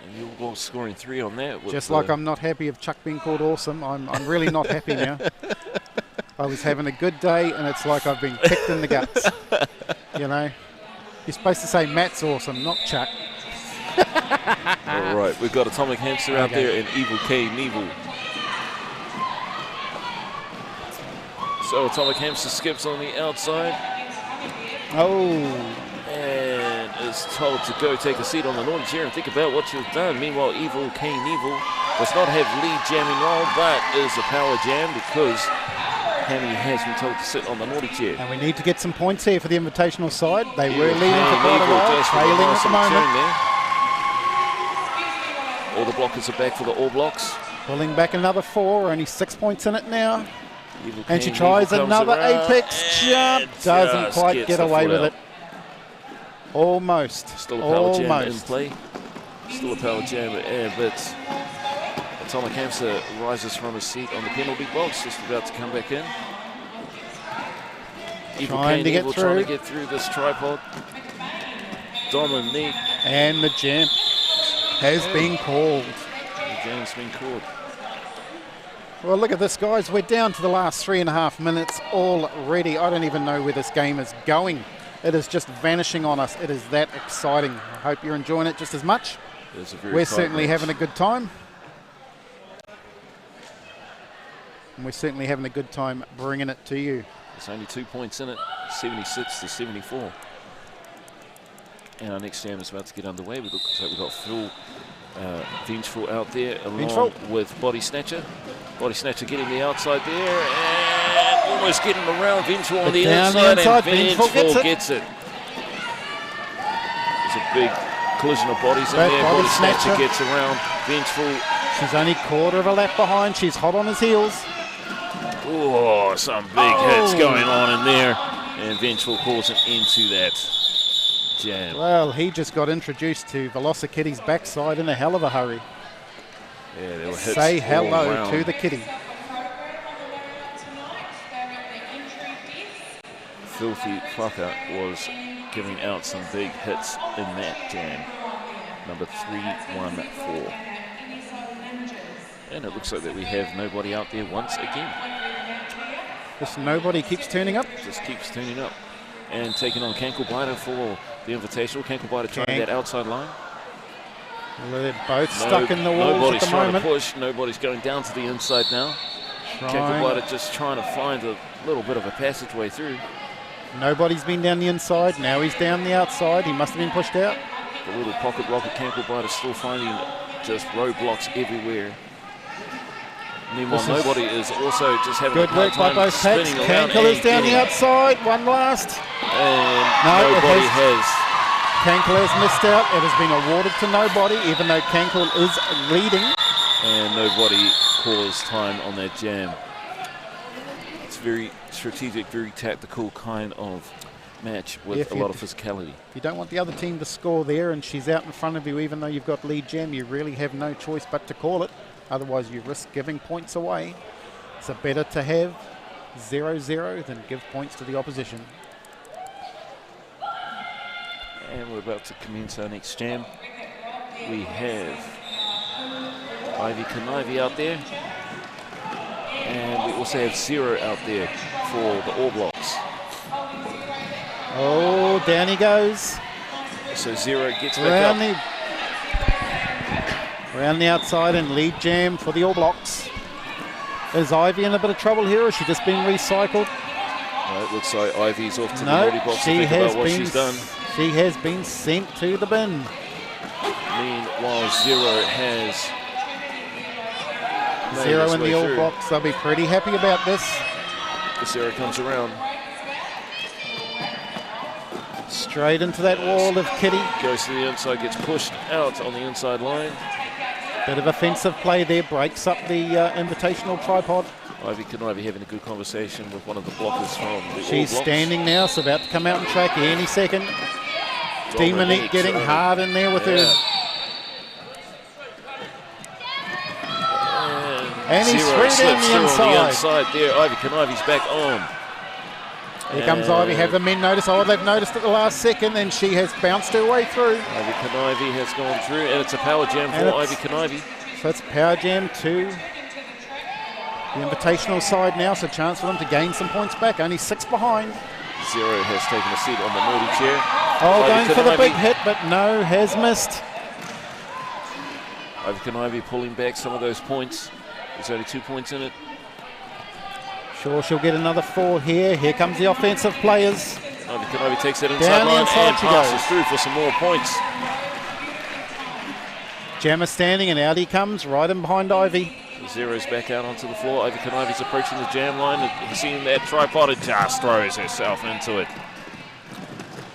B: And you're all scoring 3 on that. with
A: Just
B: the-
A: like I'm not happy of Chuck being called awesome. I'm really not happy now. I was having a good day, and it's like I've been kicked in the guts. You know, you're supposed to say Matt's awesome, not Chuck.
B: All right, we've got Atomic Hamster out
A: Okay.
B: there and Evil K Neville. So Atomic Hamster skips on the outside
A: Oh,
B: and is told to go take a seat on the lawn chair and think about what you've done. Meanwhile, Evil K Neville does not have lead jamming roll, but is a power jam because Hammy has been told to sit on the naughty chair.
A: And we need to get some points here for the invitational side. They were
B: Yeah,
A: leading for quite a
B: Legal
A: while,
B: just with a
A: trailing
B: nice
A: at the
B: little
A: moment.
B: turn there. All the blockers are back for the All Blocks.
A: Pulling back another 4, only 6 points in it now.
B: Evil
A: And she
B: King,
A: tries
B: Evil comes
A: another
B: around
A: apex jump.
B: and
A: Doesn't
B: just
A: quite
B: gets
A: get
B: the
A: away
B: foot
A: with
B: out.
A: it. Almost.
B: Still a power jam in
A: Almost.
B: play. Still a power jam, but Atomic Hamster rises from his seat on the penalty box, just about to come back in. Evil
A: Trying
B: Kane
A: to get
B: Evil trying to
A: through.
B: get through this tripod. Dominique.
A: And the jam has been called.
B: The jam's been called.
A: Well, look at this, guys. We're down to the last 3.5 minutes already. I don't even know where this game is going. It is just vanishing on us. It is that exciting. I hope you're enjoying it just as much.
B: It is a very
A: We're
B: tight
A: certainly
B: match.
A: having a good time. And we're certainly having a good time bringing it to you.
B: There's only 2 points in it, 76 to 74. And our next jam is about to get underway. We look like we've got Phil Vengeful out there along
A: Vengeful.
B: with Body Snatcher. Body Snatcher getting the outside there and almost getting around Vengeful on
A: But
B: the
A: down the
B: inside,
A: inside,
B: and
A: Vengeful
B: Vengeful
A: gets it.
B: gets it. There's a big collision of bodies in
A: That
B: there.
A: Body
B: Body Snatcher
A: Snatcher.
B: gets around Vengeful.
A: She's only quarter of a lap behind. She's hot on his heels.
B: Oh, some big hits going on in there. And Vengeful calls an end to that jam.
A: Well, he just got introduced to Velocikitty's backside in a hell of a hurry.
B: Yeah, there were hits
A: Say
B: all
A: hello
B: around.
A: to the kitty.
B: Filthy Fucker was giving out some big hits in that jam. Number 314. And it looks like that we have nobody out there once again.
A: Just nobody keeps turning up.
B: Just keeps turning up. And taking on Kankelbiter for the Invitational. Kankelbiter trying
A: Kank.
B: that outside line.
A: Well, they're both stuck in the walls
B: Nobody's
A: at the
B: trying
A: moment.
B: to push. Nobody's going down to the inside now.
A: Trying.
B: Kankelbiter just trying to find a little bit of a passageway through.
A: Nobody's been down the inside. Now he's down the outside. He must have been pushed out.
B: The little pocket rocket Kankelbiter still finding just roadblocks everywhere. Meanwhile,
A: This is
B: nobody is also just having
A: Good
B: a hard
A: work by
B: time
A: both packs.
B: spinning around
A: Kankel is
B: and
A: down the
B: getting-
A: outside. One last.
B: And
A: No, it
B: nobody
A: has-
B: has.
A: Kankel has missed out. It has been awarded to nobody, even though Kankel is leading.
B: And nobody calls time on that jam. It's very strategic, very tactical kind of match with
A: If
B: a
A: you-
B: lot of physicality.
A: If you don't want the other team to score there and she's out in front of you, even though you've got lead jam, you really have no choice but to call it. Otherwise, you risk giving points away. So better to have 0-0 than give points to the opposition.
B: And we're about to commence our next jam. We have Ivy Kanivi out there. And we also have Zero out there for the All Blocks.
A: Oh, down he goes.
B: So Zero gets back up.
A: Around the outside and lead jam for the All Blocks. Is Ivy in a bit of trouble here, or has she just been recycled?
B: No, it looks like Ivy's off to the
A: No,
B: naughty box to
A: she
B: think
A: has
B: about what
A: been.
B: she's done.
A: She has been sent to the bin.
B: Meanwhile, Zero has made
A: Zero
B: his
A: in
B: way
A: the All
B: through.
A: Blocks. They'll be pretty happy about this.
B: Zero comes around,
A: Straight into that wall of Kitty.
B: goes to the inside, gets pushed out on the inside line.
A: Bit of offensive play there, breaks up the invitational tripod.
B: Ivy Kanivi having a good conversation with one of the blockers from the
A: She's
B: All Blocks.
A: standing now, so about to come out and track any second. Demonique getting
B: so-
A: hard in there with her. And he's
B: Zero
A: through down
B: slips
A: the
B: through on the
A: inside.
B: inside there. Ivy Kanivi's back on.
A: Here comes Ivy. Have the men noticed? Oh, they've noticed at the last second, and she has bounced her way through.
B: Ivy Kanivi has gone through, and it's a power jam
A: And
B: for
A: it's-
B: Ivy Kanivi.
A: So it's power jam to the invitational side now, so chance for them to gain some points back. Only 6 behind.
B: Zero has taken a seat on the naughty chair.
A: Oh,
B: Ivy
A: going for the
B: Kanivi-
A: big hit, but no, has missed.
B: Ivy Kanivi pulling back some of those points. There's only 2 points in it.
A: Sure, she'll get another 4 here. Here comes the offensive players.
B: Ivy Kanivi takes that inside
A: Down the
B: line
A: inside
B: and
A: she
B: passes
A: goes.
B: through for some more points.
A: Jammer standing, and out he comes, right in behind Ivy.
B: Zero's back out onto the floor. Ivy Kanavi's approaching the jam line and seeing that tripod and just throws herself into it.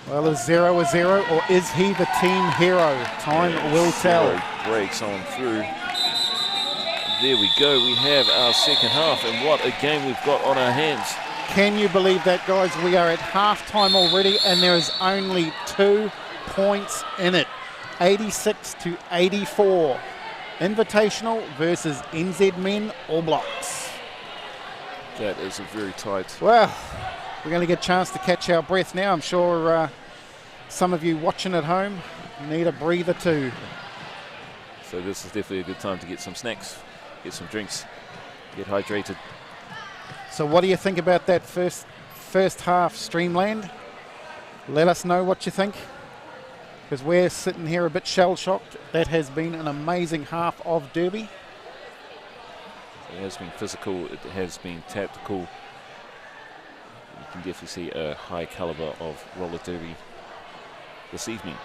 A: Well, is Zero a zero, or is he the team hero? Time will tell.
B: Zero breaks on through. There we go. We have our second half, and what a game we've got on our hands.
A: Can you believe that, guys? We are at halftime already, and there is only 2 points in it. 86 to 84. Invitational versus NZ Men All Blacks.
B: That is a very tight.
A: Well, we're going to get a chance to catch our breath now. I'm sure some of you watching at home need a breather too.
B: So this is definitely a good time to get some snacks, get some drinks, get hydrated.
A: So what do you think about that first half, Streamland? Let us know what you think, because we're sitting here a bit shell-shocked. That has been an amazing half of Derby.
B: It has been physical, it has been tactical. You can definitely see a high caliber of roller derby this evening.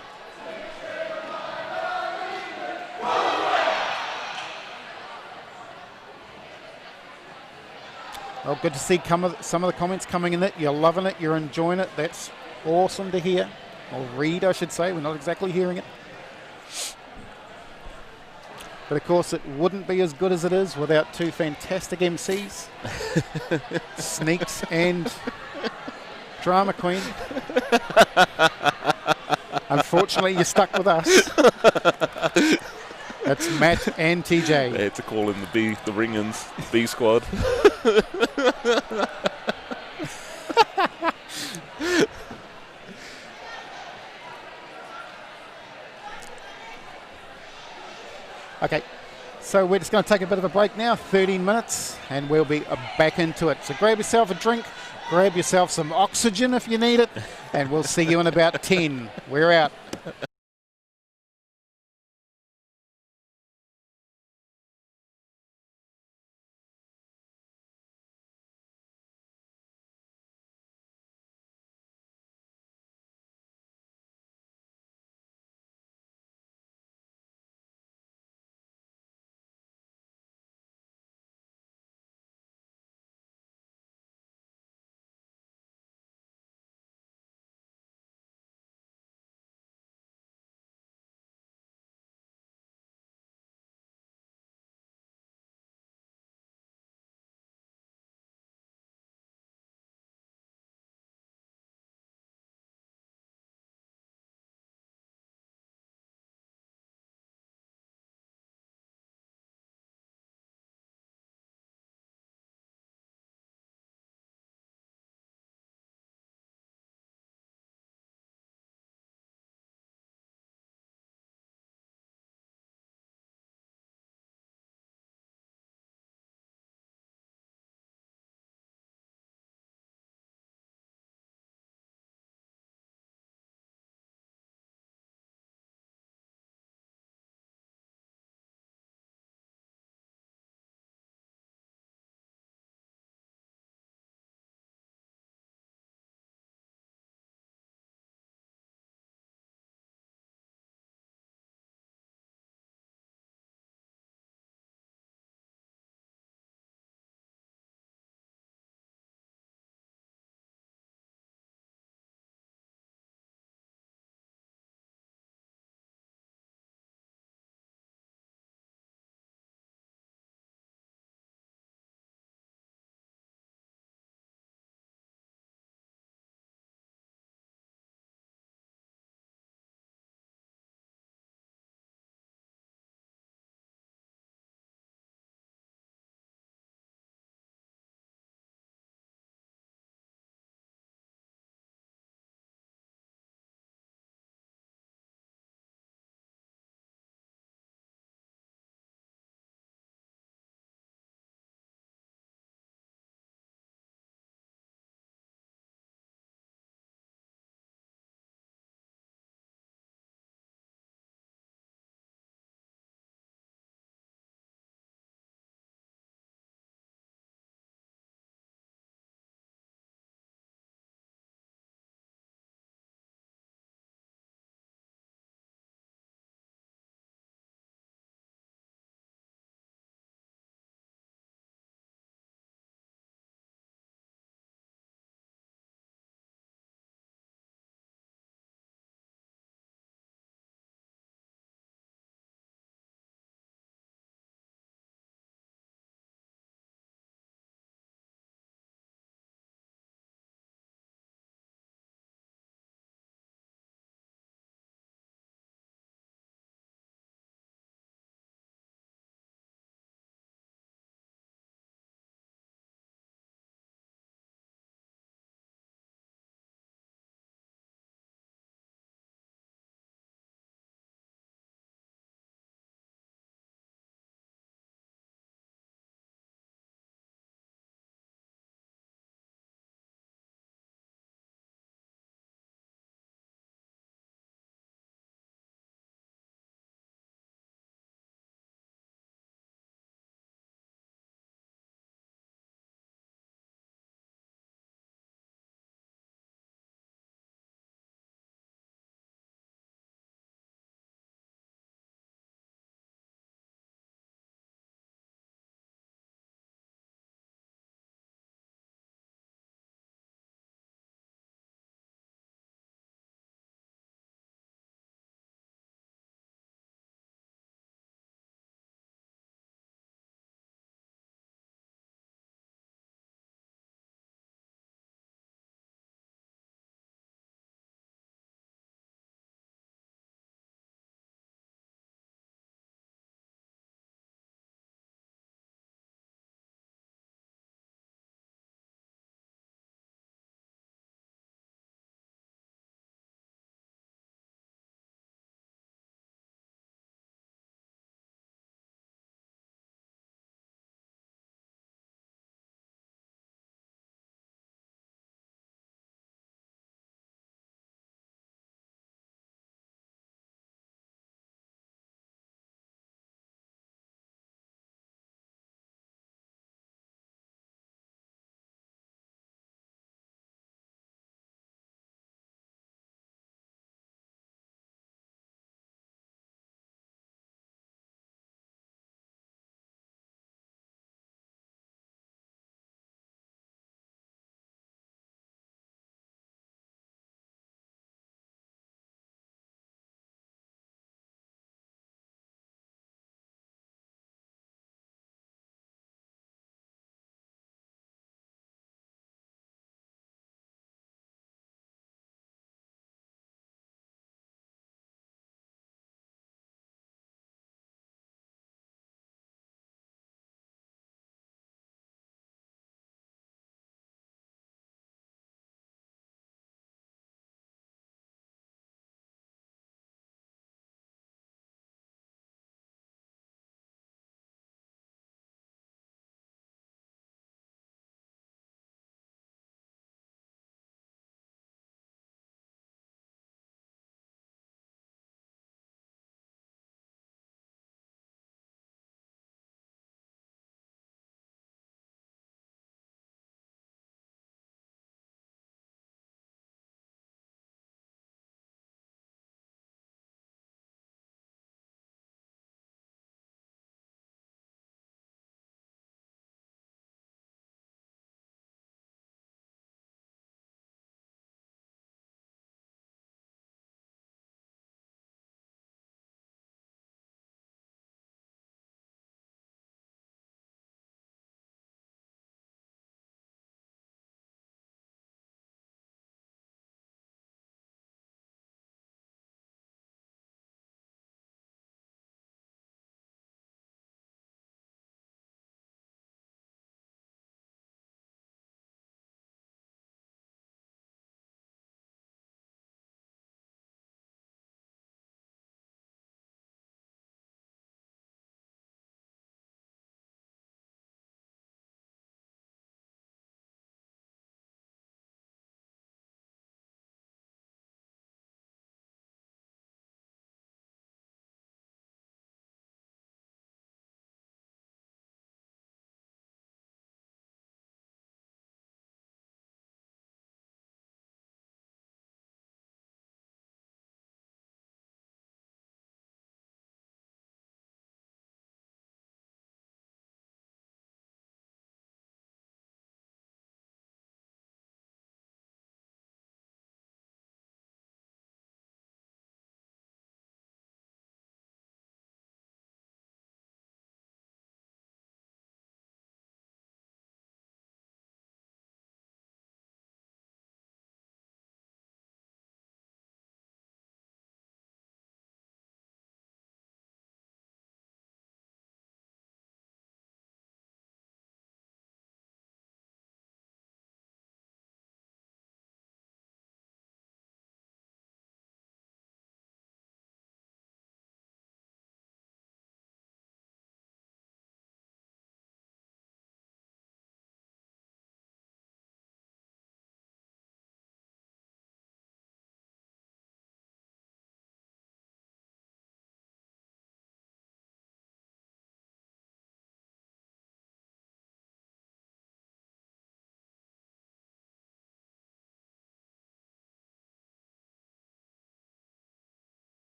A: Oh, good to see some of the comments coming in. That you're loving it, you're enjoying it. That's awesome to hear, or read, I should say. We're not exactly hearing it. But of course, it wouldn't be as good as it is without 2 fantastic MCs, Sneaks and Drama Queen. Unfortunately, you're stuck with us. That's Matt and TJ.
B: They had to call in the ring-ins, B squad.
A: Okay, so we're just going to take a bit of a break now, 13 minutes, and we'll be back into it. So grab yourself a drink, grab yourself some oxygen if you need it, and we'll see you in about 10. We're out.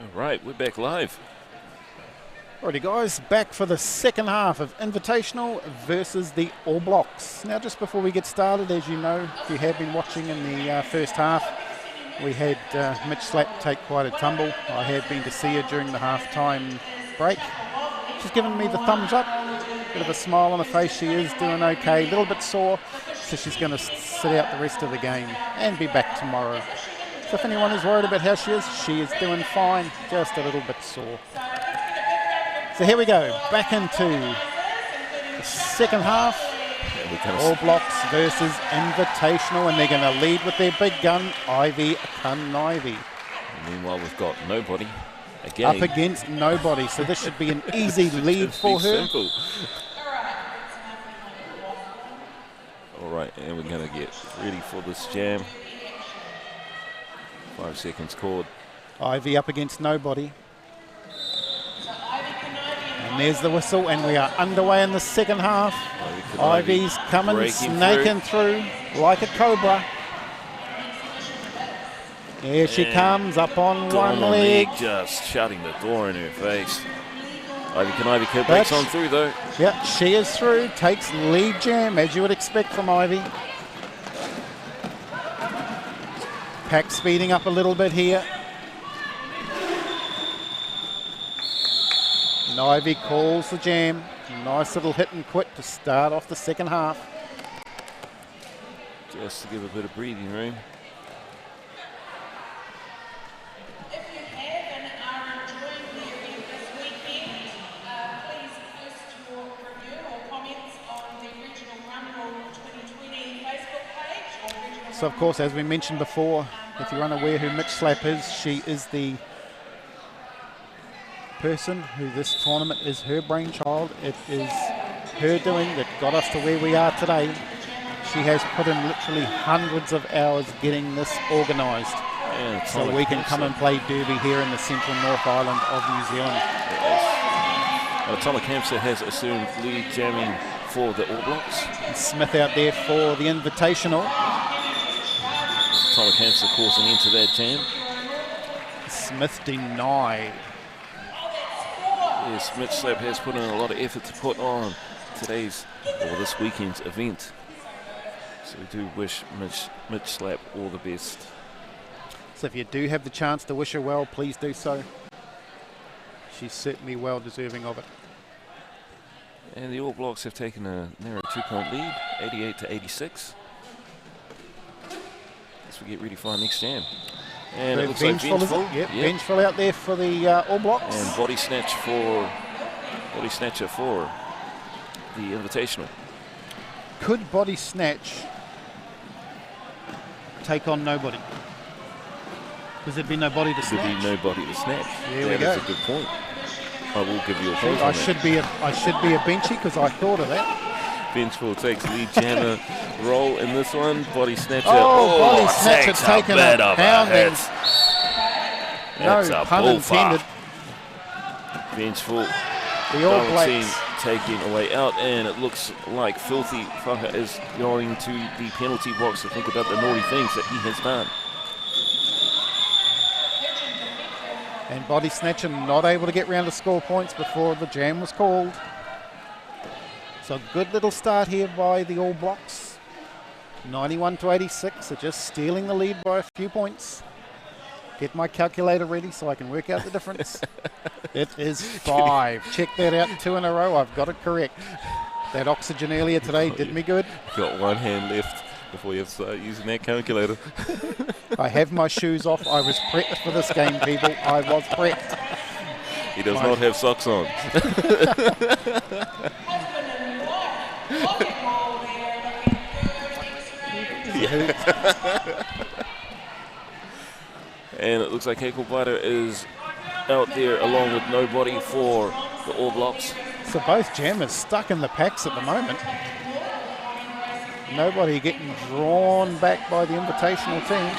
B: All right, we're back live.
A: Alrighty guys, back for the second half of Invitational versus the All Blocks. Now just before we get started, as you know, if you have been watching in the first half, we had Mitch Slapp take quite a tumble. I have been to see her during the half-time break. She's given me the thumbs up, bit of a smile on her face. She is doing okay, a little bit sore, so she's going to sit out the rest of the game and be back tomorrow. So if anyone is worried about how she is doing fine, just a little bit sore. So here we go, back into the second half. All Blocks versus Invitational, and they're going to lead with their big gun, Ivy Kanivi.
B: Meanwhile, we've got nobody again.
A: Up against nobody, so this should be an easy lead for her.
B: Simple. All right, and we're going to get ready for this jam. 5 seconds called.
A: Ivy up against nobody. And there's the whistle, and we are underway in the second half. Ivy's coming, snaking through like a cobra. Here she comes, up on one leg.
B: Just shutting the door in her face. Ivy Kanivi breaks on through though.
A: Yep, she is through, takes lead jam, as you would expect from Ivy. Pack speeding up a little bit here. And Ivy calls the jam. Nice little hit and quit to start off the second half.
B: Just to give a bit of breathing room.
C: If you have and are enjoying the event this weekend, please post your review or comments on the Regional Rumble 2020 Facebook page or Regional
A: So of course, as we mentioned before, if you're unaware who Mitch Slapp is, she is the person who this tournament is her brainchild. It is her doing that got us to where we are today. She has put in literally hundreds of hours getting this organised, so we can come and play derby here in the central North Island of New Zealand.
B: Tola Campster has assumed lead jamming for the All Blocks.
A: And Smith out there for the Invitational.
B: Tola Campster calls an end to that jam.
A: Smith denied.
B: Yes, Mitch Slapp has put in a lot of effort to put on today's or this weekend's event. So we do wish Mitch Slapp all the best.
A: So if you do have the chance to wish her well, please do so. She's certainly well deserving of it.
B: And the All Blocks have taken a narrow 2-point lead, 88 to 86. As we get ready for our next jam. And it looks like Vengeful.
A: Yep, Vengeful out there for the All Blocks.
B: And Body Snatcher for the Invitational.
A: Could Body Snatch take on nobody? Because there'd be nobody to snatch.
B: There'd be nobody to snatch.
A: There we go.
B: That is a good point. I will give you a point.
A: I should be a benchy because I thought of that.
B: Vengeful takes lead jammer role in this one. Body Snatcher.
A: Body Snatcher taking a pounding.
B: No
A: pun intended.
B: Vengeful.
A: The All Blacks
B: taking away out, and it looks like Filthy Fucker is going to the penalty box to think about the naughty things that he has done.
A: And Body Snatcher not able to get round to score points before the jam was called. So a good little start here by the All Blocks. 91 to 86, so just stealing the lead by a few points. Get my calculator ready so I can work out the difference. It is 5. Check that out, 2 in a row. I've got it correct. That oxygen earlier today did me good.
B: Got one hand left before you start using that calculator.
A: I have my shoes off. I was prepped for this game, people. I was prepped.
B: He does not have socks on. And it looks like Keiko Butter is out there along with nobody for the All Blocks.
A: So both jammers stuck in the packs at the moment. Nobody getting drawn back by the Invitational team.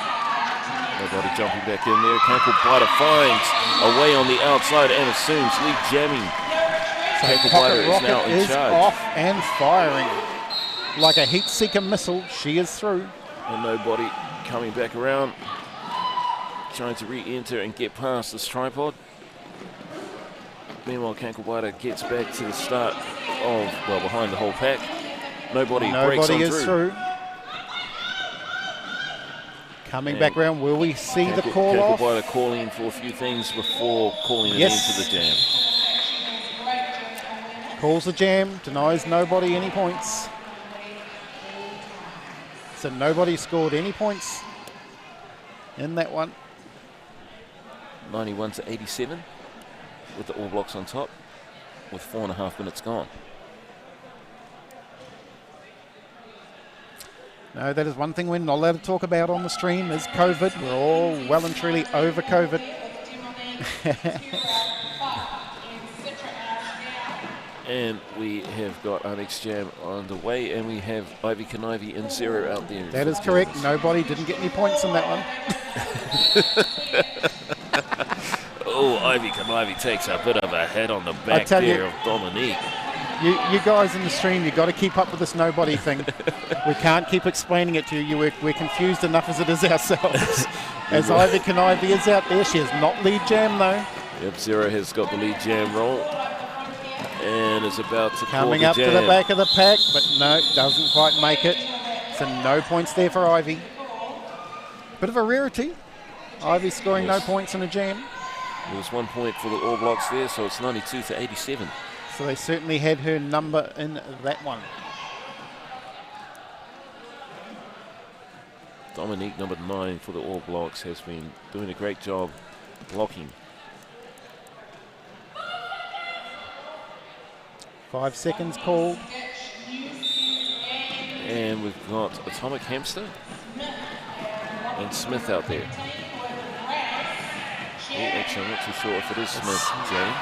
B: Nobody jumping back in there. Keiko Butter finds a way on the outside and assumes lead jamming.
A: So
B: Keiko Butter is now in charge.
A: Off and firing. Like a heat seeker missile, she is through.
B: And nobody coming back around. trying to re-enter and get past this tripod. Meanwhile, Kanklewaida gets back to the start of, well, behind the whole pack. Nobody breaks on
A: is through. Coming back round, will we see the call off?
B: Kanklewaida calling for a few things before calling it into the jam.
A: Calls the jam, denies nobody any points. So nobody scored any points in that one.
B: 91 to 87 with the All Blacks on top with 4.5 minutes gone.
A: No, that is one thing we're not allowed to talk about on the stream is COVID. We're all well and truly over COVID.
B: And we have got our next jam underway, and we have Ivy Kanivi and Zero out there.
A: That is correct. Nobody didn't get any points in that one.
B: Oh, Ivy Kanivi takes a bit of a head on the back there of Dominique.
A: You guys in the stream, you've got to keep up with this nobody thing. We can't keep explaining it to you. We're confused enough as it is ourselves. As Ivy Kanivi is out there, she is not lead jam though.
B: Yep, Zero has got the lead jam roll and is about to
A: coming up to the back of the pack, but no, doesn't quite make it. So no points there for Ivy. Bit of a rarity. Ivy scoring no points in a jam.
B: There was 1 point for the All Blacks there, so it's 92 to 87.
A: So they certainly had her number in that one.
B: Dominique, number 9 for the All Blacks, has been doing a great job blocking.
A: 5 seconds called.
B: And we've got Atomic Hamster and Smith out there. Oh, actually, I'm not too sure if it is Smith, Jane.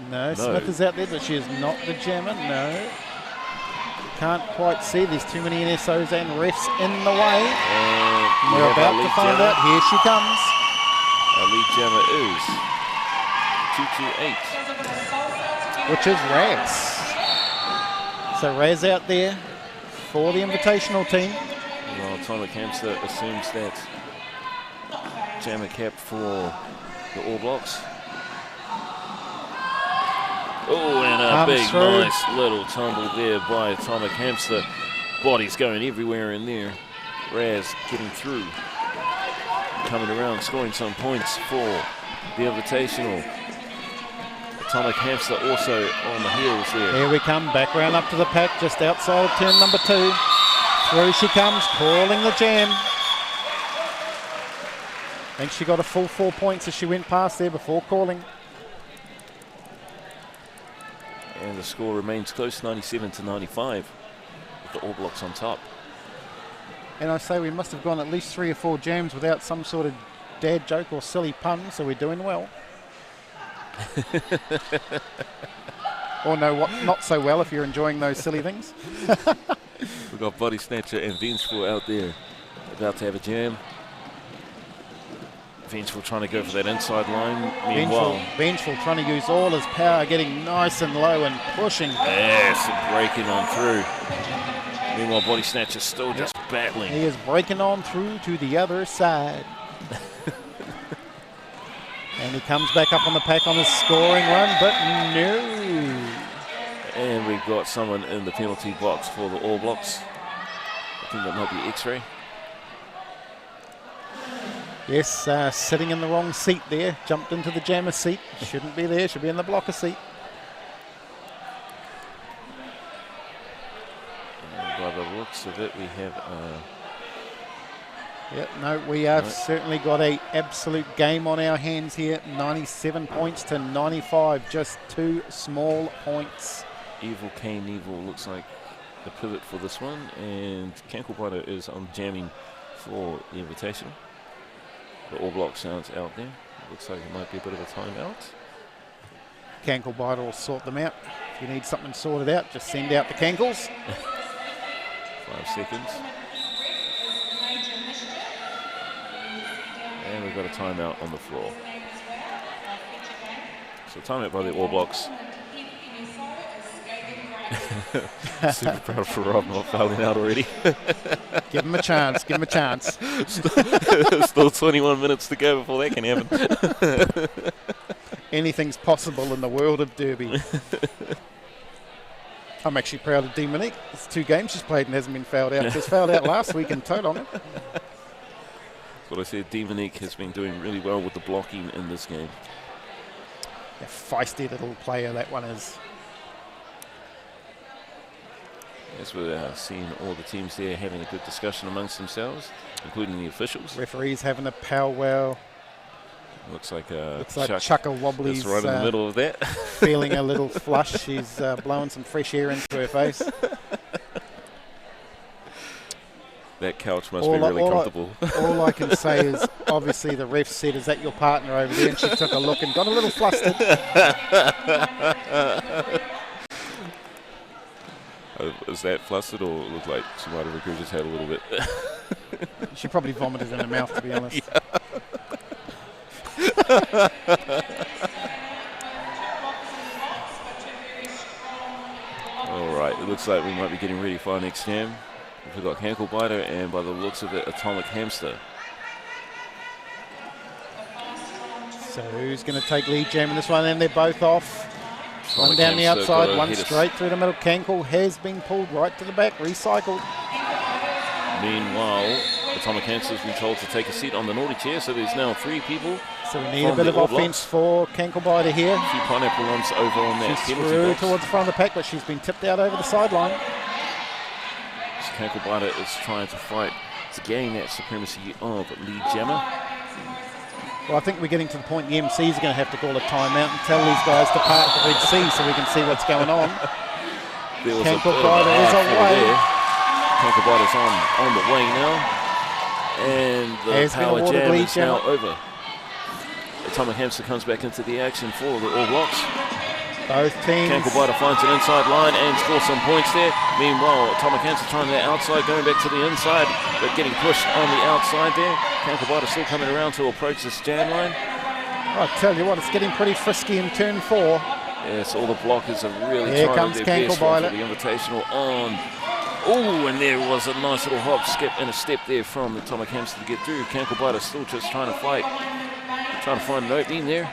A: No, Smith is out there, but she is not the jammer, no. Can't quite see, there's too many NSOs and refs in the way. We're about to find out, here she comes.
B: Our lead jammer is 228.
A: Which is Raz. So Raz out there for the invitational team.
B: Well, Atomic Hamster assumes that jammer cap for the All Blacks. Oh, and a big, nice little tumble there by Atomic Hamster. Body's going everywhere in there. Raz getting through. Coming around, scoring some points for the invitational. Atomic Hamster also on the heels there.
A: Here we come, back round up to the pack, just outside of turn number 2. Through she comes, calling the jam. I think she got a full 4 points as she went past there before calling.
B: And the score remains close, 97 to 95, with the All Blacks on top.
A: And I say we must have gone at least 3 or 4 jams without some sort of dad joke or silly pun, so we're doing well. Or no, not so well if you're enjoying those silly things.
B: We've got Body Snatcher and Vengeful out there about to have a jam. Vengeful trying to go for that inside line. Meanwhile,
A: Vengeful trying to use all his power, getting nice and low and pushing.
B: Yes, breaking on through. Meanwhile, Body Snatcher still just battling.
A: He is breaking on through to the other side. And he comes back up on the pack on his scoring run, but no.
B: And we've got someone in the penalty box for the All Blacks. I think that might be X-Ray.
A: Yes, sitting in the wrong seat there. Jumped into the jammer seat. Shouldn't be there, should be in the blocker seat.
B: And by the looks of it, we have...
A: we have certainly got an absolute game on our hands here. 97 points to 95, just 2 small points.
B: Evil Kane Evil looks like the pivot for this one, and Kanklewaida is on jamming for the invitation. The All Block sounds out there. Looks like it might be a bit of a timeout.
A: Kanklewaida will sort them out. If you need something sorted out, just send out the Kankles.
B: 5 seconds. And we've got a timeout on the floor. So timeout by the All Blacks. Super proud for Rob not fouling out already.
A: Give him a chance. Give him a chance.
B: Still 21 minutes to go before that can happen.
A: Anything's possible in the world of derby. I'm actually proud of Dominique. It's 2 games she's played and hasn't been fouled out. She was fouled out last week in total.
B: That's what I said. Dominique has been doing really well with the blocking in this game.
A: A feisty little player that one is.
B: As we're seeing all the teams there having a good discussion amongst themselves, including the officials.
A: Referee's having a powwow.
B: Looks like
A: Chuck Wobbly's
B: is right in the middle of that.
A: feeling a little flush. She's blowing some fresh air into her face.
B: That couch must be really comfortable.
A: All I can say is, obviously, the ref said, "Is that your partner over there?" And she took a look and got a little flustered.
B: Is that flustered, or it looked like she might have regurgitated a little bit?
A: She probably vomited in her mouth, to be honest.
B: All right, it looks like we might be getting ready for our next jam. We've got Cankle Biter and, by the looks of it, Atomic Hamster.
A: So who's going to take lead jam in this one? And they're both off. One
B: Atomic
A: down the
B: Hamster
A: outside,
B: got
A: one
B: ahead of-
A: straight through the middle. Cankle has been pulled right to the back, recycled.
B: Meanwhile, Atomic Hamster's been told to take a seat on the naughty chair, so there's now 3 people.
A: So we need a
B: From
A: bit
B: the
A: of
B: All
A: offense for Cankle Biter here.
B: A few pineapple lumps over on that
A: She's
B: penalty
A: through
B: box.
A: towards the front of the pack, but she's been tipped out over the sideline.
B: So Cankle Biter is trying to fight to gain that supremacy of lead jammer.
A: Well, I think we're getting to the point the MCs are going to have to call a timeout and tell these guys to park the Red Sea so we can see what's going on.
B: There was
A: Cankle
B: a bit of a
A: Biter is
B: hard fall
A: away.
B: there. Cankle Biter's on the way now. And the
A: Has been
B: power
A: awarded
B: jam
A: lead
B: is now
A: jammer.
B: over. Atomic Hamster comes back into the action for the All Blacks.
A: Both teams.
B: Cankle Biter finds an inside line and scores some points there. Meanwhile, Atomic Hamster trying that outside, going back to the inside, but getting pushed on the outside there. Cankle Biter still coming around to approach this jam line.
A: I tell you what, it's getting pretty frisky in turn 4.
B: Yes, all the blockers are really
A: Here
B: trying
A: comes
B: their
A: Cankle
B: best one for
A: Biter.
B: the Invitational on. Oh, and there was a nice little hop, skip, and a step there from the Atomic Hamster to get through. Cankle Biter still just trying to fight, trying to find an opening there.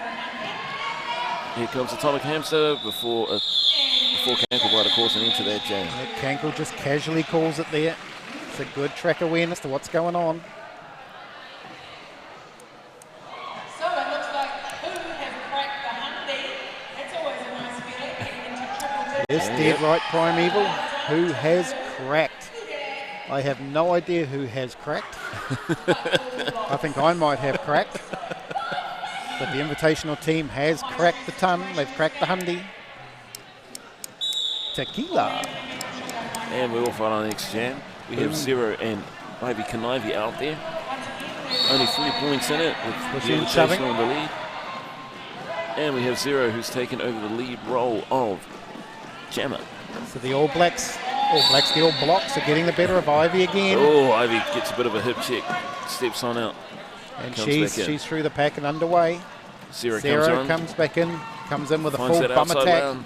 B: Here comes Atomic Hamster before Cankle Biter calls an end to that jam.
A: Cankle just casually calls it there. It's a good track awareness to what's going on.
C: So it looks like who has cracked the hundy. It's always a nice feeling getting into triple digits.
A: Yes, dead right, Primeval. Who has cracked? I have no idea who has cracked. I think I might have cracked. But the Invitational team has cracked the ton. They've cracked the hundy. Tequila.
B: And we're off on our next jam. We have Zero and Ivy Kanivi out there. Only 3 points in it with the
A: Pushing and shoving.
B: Invitational in the lead. And we have Zero who's taken over the lead role of jammer.
A: So the All Blacks, the All Blocks are getting the better of Ivy again.
B: Oh, Ivy gets a bit of a hip check, steps on out.
A: And
B: Comes back in.
A: she's through the pack and underway.
B: Zero
A: Zero
B: comes on,
A: comes back in, comes in with a
B: finds
A: full
B: that
A: bum
B: outside
A: attack.
B: line.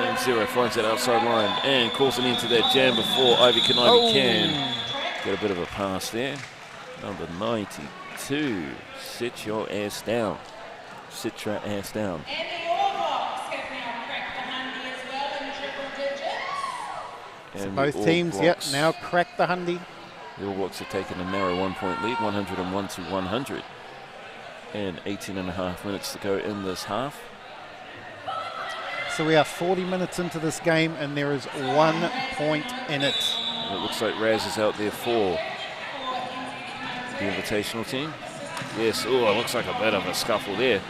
B: And Zero finds that outside line and calls it into that jam before Ivy Kanivi can get a bit of a pass there. Number 92, sit your ass down. Sit your ass down.
C: And the All Blacks have now cracked the hundy as well in triple digits.
A: So
B: And
A: both
B: the All
A: teams,
B: Blacks-
A: now crack the hundy.
B: The All Blacks have taken a narrow 1-point lead, 101 to 100. And 18 and a half minutes to go in this half.
A: So we are 40 minutes into this game and there is 1 point in it.
B: And it looks like Raz is out there for the Invitational team. Yes, oh, it looks like a bit of a scuffle there.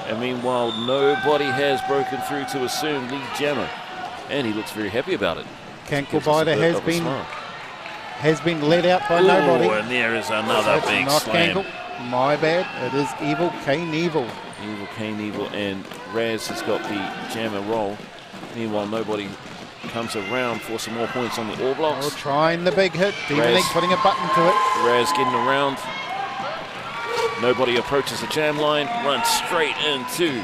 B: And meanwhile, nobody has broken through to assume lead jammer. And he looks very happy about it.
A: Cankle
B: Gives us a
A: Biter
B: bit
A: has
B: of a
A: been
B: smile.
A: led out by nobody.
B: Oh, and there is another
A: That's
B: big
A: not
B: slam.
A: Cankle. My bad. It is Evil Knievel.
B: Evil Knievel and Raz has got the jammer roll. Meanwhile, nobody comes around for some more points on the All
A: Oh,
B: Blocks.
A: trying the big hit. Dominique
B: Raz.
A: putting a button to it.
B: Raz getting around. Nobody approaches the jam line. Runs straight into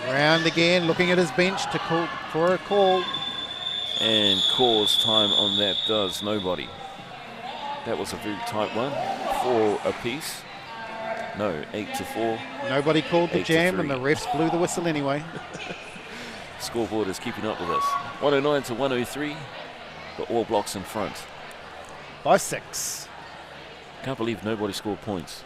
A: Round again, looking at his bench to call for a call.
B: And calls time on that does nobody. That was a very tight one. 4 apiece. No, 8-4.
A: Nobody called the
B: 8 to
A: jam,
B: 3.
A: and the refs blew the whistle anyway.
B: Scoreboard is keeping up with us. 109 to 103. The All Blacks in front.
A: By 6.
B: Can't believe nobody scored points.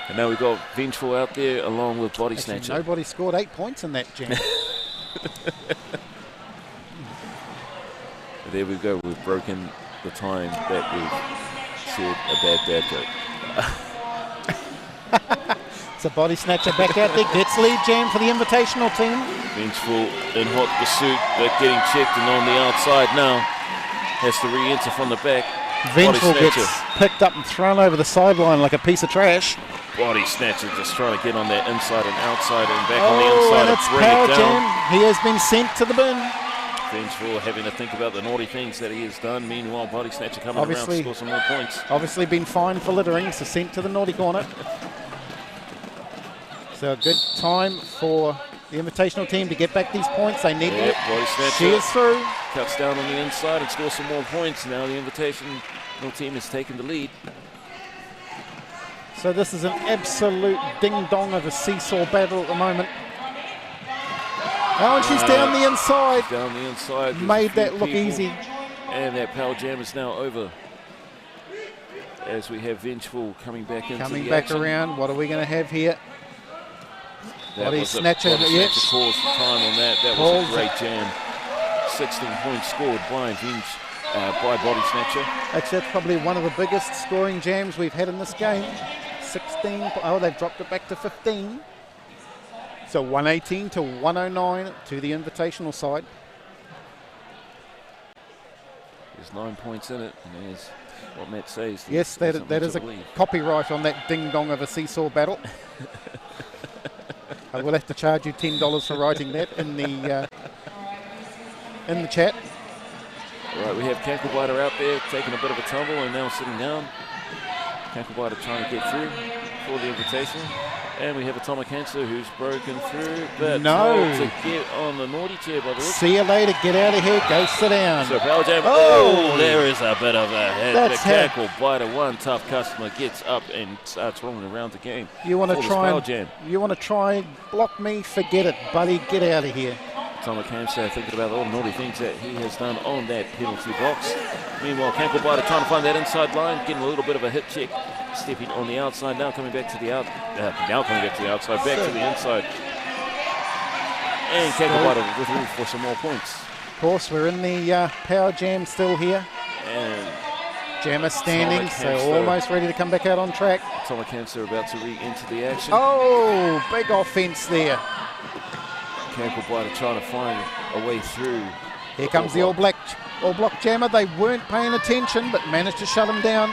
B: And now we've got Vengeful out there along with Body
A: Actually,
B: Snatcher.
A: nobody scored 8 points in that jam.
B: There we go. We've broken the time that we've said a bad joke.
A: So Body Snatcher back out there, gets lead jam for the Invitational team.
B: Vengeful in hot pursuit, but getting checked and on the outside now. Has to re-enter from the back.
A: Vengeful
B: Body
A: gets
B: Snatcher.
A: picked up and thrown over the sideline like a piece of trash.
B: Body Snatcher just trying to get on that inside and outside and back on the
A: Oh,
B: inside
A: and
B: and
A: it's
B: bring
A: Power
B: it down.
A: Jam. He has been sent to the bin.
B: Vengeful having to think about the naughty things that he has done. Meanwhile, Body Snatcher coming
A: Obviously-
B: around to score some more points.
A: Obviously been fined for littering, so sent to the naughty corner. So a good time for the Invitational team to get back these points. They need
B: Yep,
A: it.
B: Body Snatcher
A: Shears through.
B: cuts down on the inside and scores some more points. Now the Invitational team has taken the lead.
A: So this is an absolute ding-dong of a seesaw battle at the moment. Oh, and she's down the inside.
B: Down the inside. there's a
A: Made
B: few
A: that look
B: people.
A: easy.
B: And that Power Jam is now over. As we have Vengeful coming back into
A: Coming
B: the
A: back
B: action.
A: around. What are we going to have here?
B: That
A: Body
B: was a-
A: Snatcher,
B: Body Snatcher
A: yes.
B: calls the time on that. That
A: Calls
B: was a great jam. 16 points scored by by Body Snatcher.
A: Actually, that's probably one of the biggest scoring jams we've had in this game. 16. Oh, they've dropped it back to 15. So 118 to 109 to the Invitational side.
B: There's 9 points in it, and there's what Matt says.
A: Yes, that is a copyright on that ding-dong of a seesaw battle. I will have to charge you $10 for writing that in the chat.
B: All right, we have Kanklebiter out there taking a bit of a tumble and now sitting down. Kanklebiter trying to get through for the invitation. And we have Atomic Cancer who's broken through, but
A: No.
B: told to get on the naughty chair by the looks.
A: See you later. Get out of here. Go sit down.
B: So Power Jam,
A: Oh!
B: oh, there is a bit of a head.
A: That's
B: The
A: head.
B: Kanklebiter, one tough customer, gets up and starts rolling around the game.
A: You want
B: for
A: to
B: this
A: try
B: Power
A: and
B: Jam.
A: block me? Forget it, buddy. Get out of here.
B: Atomic Cancer thinking about all the naughty things that he has done on that penalty box. Meanwhile, Kanklebiter trying to find that inside line, getting a little bit of a hip check, stepping on the outside, now coming back to the outside, back to the inside. And Kanklebiter with room for some more points.
A: Of course, we're in the Power Jam still here.
B: And
A: Jammer standing,
B: Atomic
A: so
B: Cancer.
A: almost ready to come back out on track.
B: Atomic Cancer about to re-enter the action.
A: Oh, big offense there.
B: Kanklebiter trying to find a way through.
A: Here comes the All Black Jammer. They weren't paying attention, but managed to shut him down.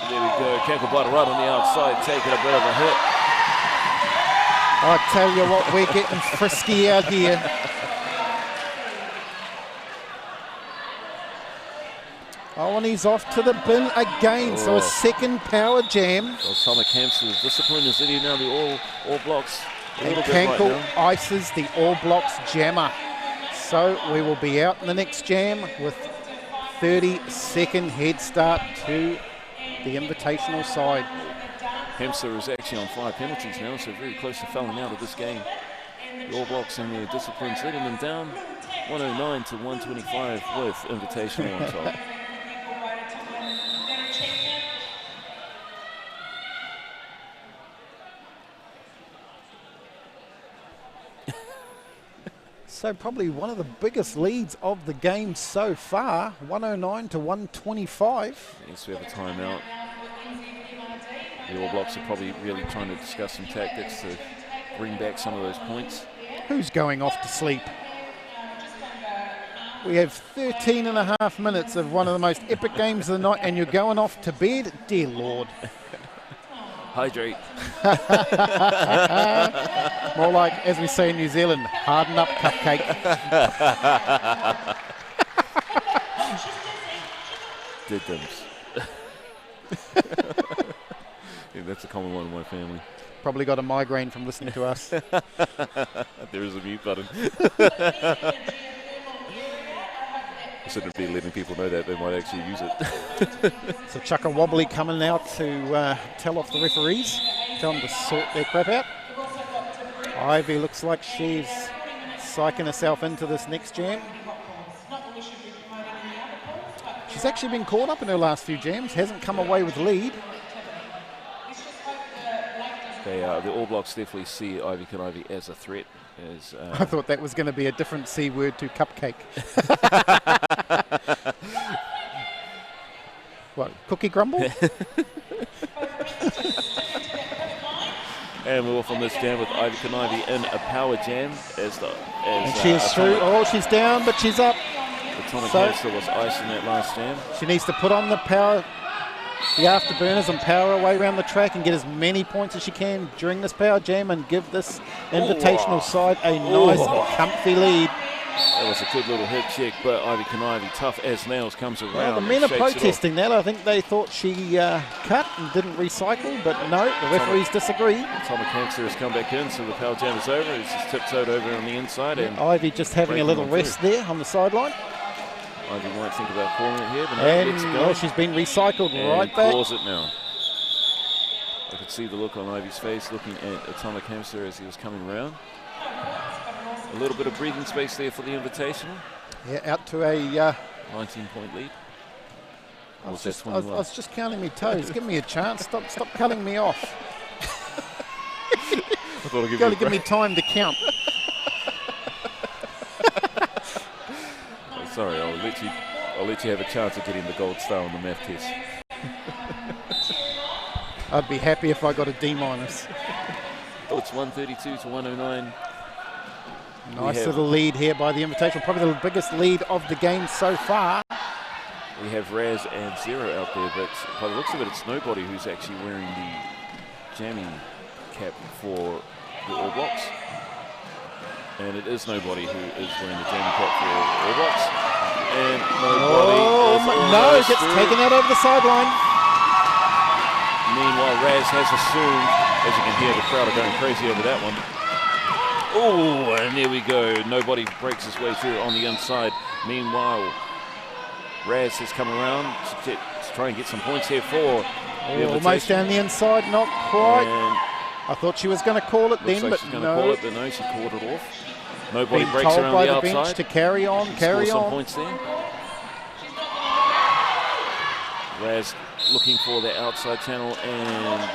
B: There we go. Kanklebiter right on the outside, taking a bit of a hit.
A: I tell you what, we're getting frisky out here. Oh, and he's off to the bin again. So
B: Oh.
A: a second Power Jam.
B: Well, Atomic Cancer's discipline is in here now. The all blocks a
A: And
B: little bit right
A: Cankle
B: now.
A: ices the All Blacks Jammer. So we will be out in the next jam with 30-second head start to the Invitational side.
B: Hemser is actually on 5 penalties now, so very close to fouling out of this game. The All Blacks and their disciplines letting them down 109 to 125 with Invitational on top.
A: So probably one of the biggest leads of the game so far, 109 to 125.
B: Yes, we have a timeout. The All Blacks are probably really trying to discuss some tactics to bring back some of those points.
A: Who's going off to sleep? We have 13 and a half minutes of one of the most epic games of the night, and you're going off to bed? Dear Lord.
B: Hydrate.
A: More like, as we say in New Zealand, harden up, cupcake.
B: Did them. that's a common one in my family.
A: Probably got a migraine from listening to us.
B: There is a mute button. I shouldn't be letting people know that. They might actually use it.
A: So Chucka Wobbly coming out to tell off the referees, tell them to sort their crap out. Ivy looks like she's psyching herself into this next jam. She's actually been caught up in her last few jams, hasn't come away with lead.
B: The All Blacks definitely see Ivy Kanavi as a threat. As,
A: I thought that was going to be a different C word to cupcake. What, Cookie Grumble?
B: And we're off on this jam with Ivy Kanavi in a power jam.
A: And she is through. Oh, she's down, but she's up.
B: Atomic
A: So-
B: Hamster was icing that last jam.
A: She needs to put on the power, the afterburners, and power away around the track and get as many points as she can during this power jam and give this invitational side a nice, comfy lead.
B: That was a good little hip check, but Ivy Kanavi, tough as nails, comes around.
A: Well, the
B: and
A: men are
B: shakes it off.
A: protesting that. I think they thought she cut and didn't recycle, but no, the referees disagree.
B: Atomic Hamster has come back in, so the power jam is over. He's just tiptoed over on the inside, and
A: Ivy just having a
B: breaking
A: little
B: on
A: rest
B: through.
A: there on the sideline.
B: Ivy might think about calling it here, but no,
A: And
B: let's
A: well,
B: go.
A: she's been recycled
B: And
A: right back.
B: claws it now. I could see the look on Ivy's face looking at Atomic Hamster as he was coming round. A little bit of breathing space there for the invitational.
A: Yeah, out to a...
B: 19-point lead.
A: I
B: Or
A: was,
B: was that
A: just, I was-
B: 21?
A: I was just counting my toes. Give me a chance. Stop cutting me off.
B: I thought I'd give
A: Got
B: you
A: to give me time to count.
B: Oh, sorry, I'll let you have a chance of getting the gold star on the math test.
A: I'd be happy if I got a D-.
B: Oh, it's 132 to 109.
A: Nice
B: have-
A: little lead here by the Invitational. Probably the biggest lead of the game so far.
B: We have Raz and Zero out there, but by the looks of it, it's nobody who's actually wearing the jamming cap for the All Blacks. And it is nobody who is wearing the jamming cap for All Blacks. And nobody is
A: No,
B: almost
A: gets
B: through.
A: taken out over the sideline.
B: Meanwhile, Raz has assumed, as you can hear, the crowd are going crazy over that one. Oh, and there we go. Nobody breaks his way through on the inside. Meanwhile, Raz has come around to try and get some points here for the
A: Almost
B: invitation.
A: down the inside, not quite.
B: And
A: I thought she was going to call it
B: looks
A: then,
B: like
A: but
B: she's going to
A: no.
B: call it, but no, she called it off. Nobody
A: Being
B: breaks
A: told
B: around
A: by
B: the
A: the bench
B: outside.
A: to carry on, carry
B: Score some
A: on.
B: points there. Raz looking for the outside channel and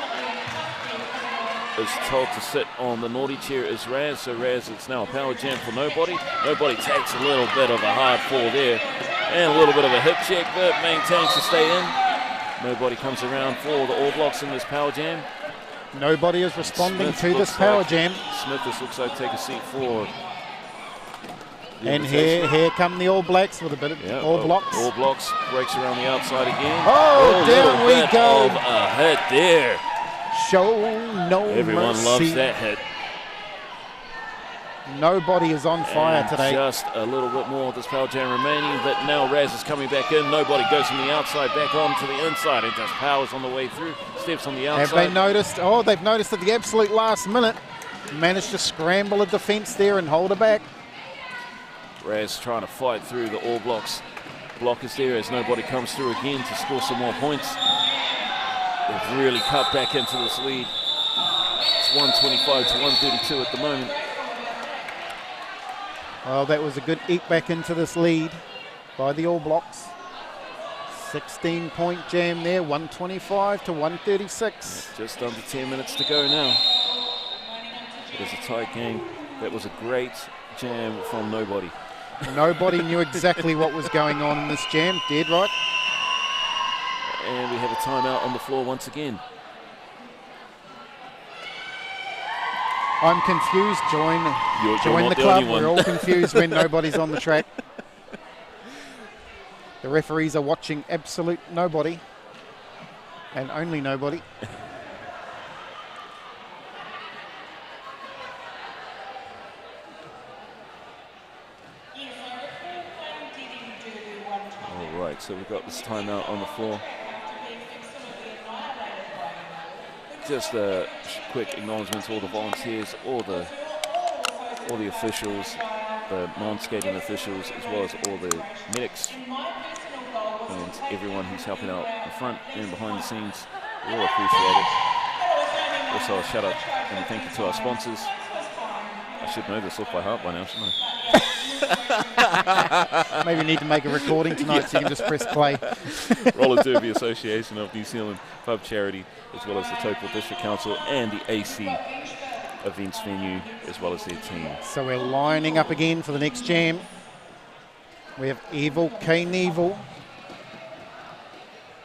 B: is told to sit on the naughty chair is Raz. So Raz, it's now a power jam for nobody. Nobody takes a little bit of a hard fall there and a little bit of a hip check, but maintains to stay in. Nobody comes around for the All Blacks in this power jam.
A: Nobody is responding
B: Smith
A: to this
B: looks
A: power
B: like-
A: jam.
B: Smith, this looks like take a seat for the
A: And
B: invitation.
A: here come the All Blacks with a bit of
B: Yeah,
A: All Blocks.
B: All Blocks breaks around the outside again.
A: Oh,
B: a
A: down
B: little
A: we
B: bit
A: go.
B: of a hit there.
A: Show no
B: Everyone
A: mercy.
B: loves that hit.
A: Nobody is on fire
B: And
A: today.
B: Just a little bit more of this power jam remaining, but now Raz is coming back in. Nobody goes from the outside back on to the inside and just powers on the way through. Steps on the
A: Have
B: outside.
A: they noticed? Oh, they've noticed at the absolute last minute. Managed to scramble a defence there and hold her back.
B: Raz trying to fight through the All Blacks. Blockers there as nobody comes through again to score some more points. They've really cut back into this lead. It's 125 to 132 at the moment.
A: Well, that was a good eke back into this lead by the All Blacks. 16-point jam there, 125 to 136.
B: Just under 10 minutes to go now. It is a tight game. That was a great jam from nobody.
A: Nobody knew exactly what was going on in this jam, dead right.
B: And we have a timeout on the floor once again.
A: I'm confused. Join
B: You're
A: the
B: not the
A: club.
B: only one.
A: We're all confused when nobody's on the track. The referees are watching absolute nobody and only nobody.
B: All right, so we've got this timeout on the floor. just a quick acknowledgement to all the volunteers, all the officials, the non-skating officials, as well as all the medics and everyone who's helping out in front and behind the scenes. We all appreciate it. Also, a shout out and thank you to our sponsors. I should know this off by heart by now, shouldn't I?
A: Maybe you need to make a recording tonight so you can just press play.
B: Roller Derby Association of New Zealand Pub Charity, as well as the Taupo District Council and the AC Events Venue, as well as their team.
A: So we're lining up again for the next jam. We have Evil Knievel.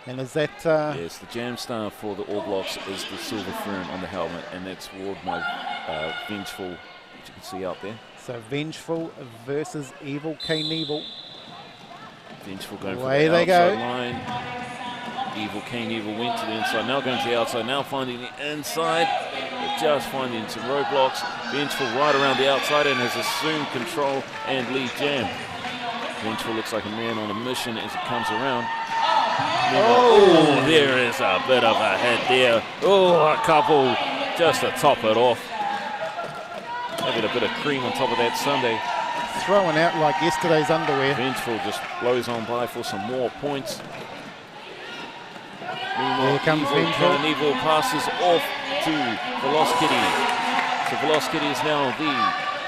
A: And is that...
B: Yes, the jam star for the All Blacks is the silver fern on the helmet, and that's Wardmo Vengeful, which you can see out there.
A: So Vengeful versus Evil Knievel.
B: Vengeful going
A: Away
B: for the
A: they
B: outside
A: go.
B: line. Evil Knievel went to the inside, now going to the outside, now finding the inside. They're just finding some roadblocks. Vengeful right around the outside and has assumed control and lead jam. Vengeful looks like a man on a mission as it comes around. Oh, there is a bit of a hit there. Oh, a couple just to top it off. Having a bit of cream on top of that Sunday.
A: Throwing out like yesterday's underwear.
B: Vengeful just blows on by for some more points.
A: Here comes Vengeful.
B: Knievel passes off to Velocity. So Velocity is now the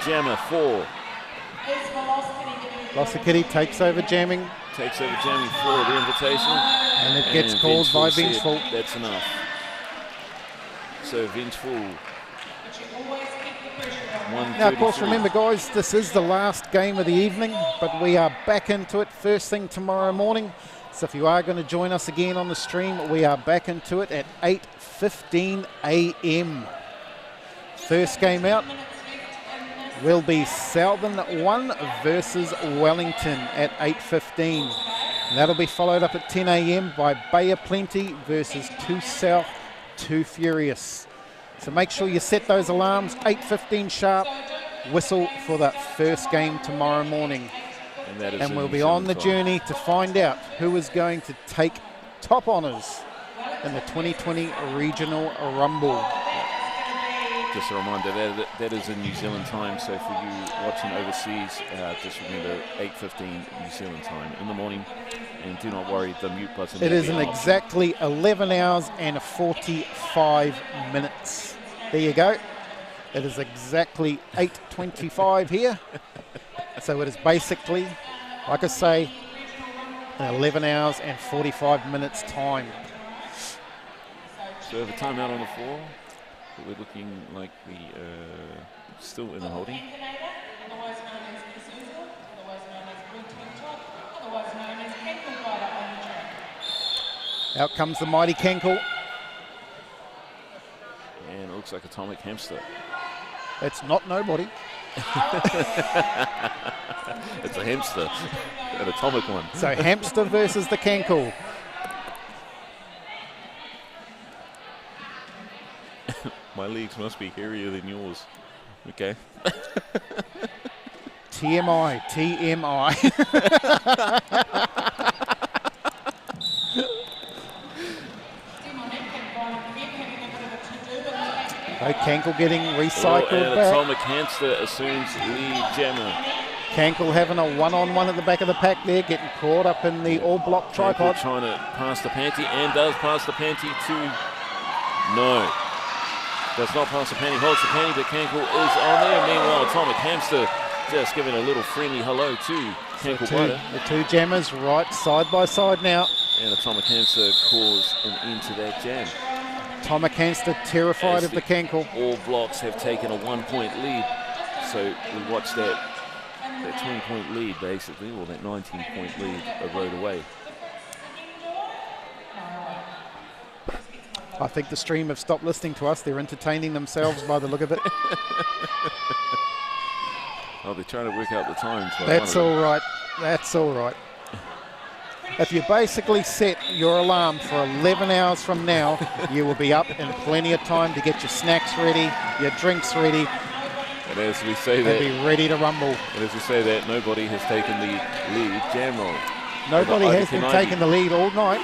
B: jammer for.
A: Velocity takes over jamming.
B: Takes over jamming for the invitation.
A: And it gets called by Vengeful.
B: That's enough. So Vengeful.
A: Now, of course, remember, guys, this is the last game of the evening, but we are back into it first thing tomorrow morning. So if you are going to join us again on the stream, we are back into it at 8:15 a.m. First game out will be Southern 1 versus Wellington at 8:15. And that'll be followed up at 10 a.m. by Bay of Plenty versus 2 South, 2 Furious. So make sure you set those alarms, 8:15 sharp, whistle for that first game tomorrow morning. And we'll be on the journey to find out who is going to take top honours in the 2020 Regional Rumble.
B: Just a reminder, that is in New Zealand time, so for you watching overseas, just remember 8:15 New Zealand time in the morning, and do not worry, the mute button.
A: It is in exactly 11 hours and 45 minutes. There you go. It is exactly 8:25 here. So it is basically, like I say, in 11 hours and 45 minutes time.
B: So we have a timeout on the floor. But we're looking like we still in the holding.
C: Otherwise known as Isuzu, otherwise known as Blue Team Top, otherwise known as Kenkel Rider on the track.
A: Out comes the mighty Kenkel.
B: And it looks like Atomic Hamster.
A: It's not nobody.
B: It's a hamster, an atomic one.
A: So Hamster versus the Kenkel.
B: My legs must be hairier than yours. Okay.
A: TMI, TMI. Oh, Kenkel getting recycled
B: and
A: back.
B: Atomic Hamster assumes lead jammer.
A: Kenkel having a one-on-one at the back of the pack there, getting caught up in the all-block tripod.
B: Kenkel trying to pass the panty, and does pass the panty to... No. Does not pass the panty, holds the panty, but Kenkel is on there. Meanwhile, Atomic Hamster just giving a little friendly hello to Kenkel Rider.
A: The two jammers right side by side now.
B: And Atomic Hamster calls an end to that jam.
A: Atomic Hamster terrified of the Kenkel.
B: All blocks have taken a 1-point lead. So we watched that 20-point lead basically, or that 19-point lead rode away.
A: I think the stream have stopped listening to us. They're entertaining themselves by the look of it.
B: Oh, they're trying to work out the times.
A: That's all right. That's all right. If you basically set your alarm for 11 hours from now, you will be up in plenty of time to get your snacks ready, your drinks ready,
B: And as we say
A: and
B: that,
A: be ready to rumble.
B: and as we say that, nobody has taken the lead jam roll.
A: Nobody
B: Over
A: has been
B: 90.
A: taking the lead all night.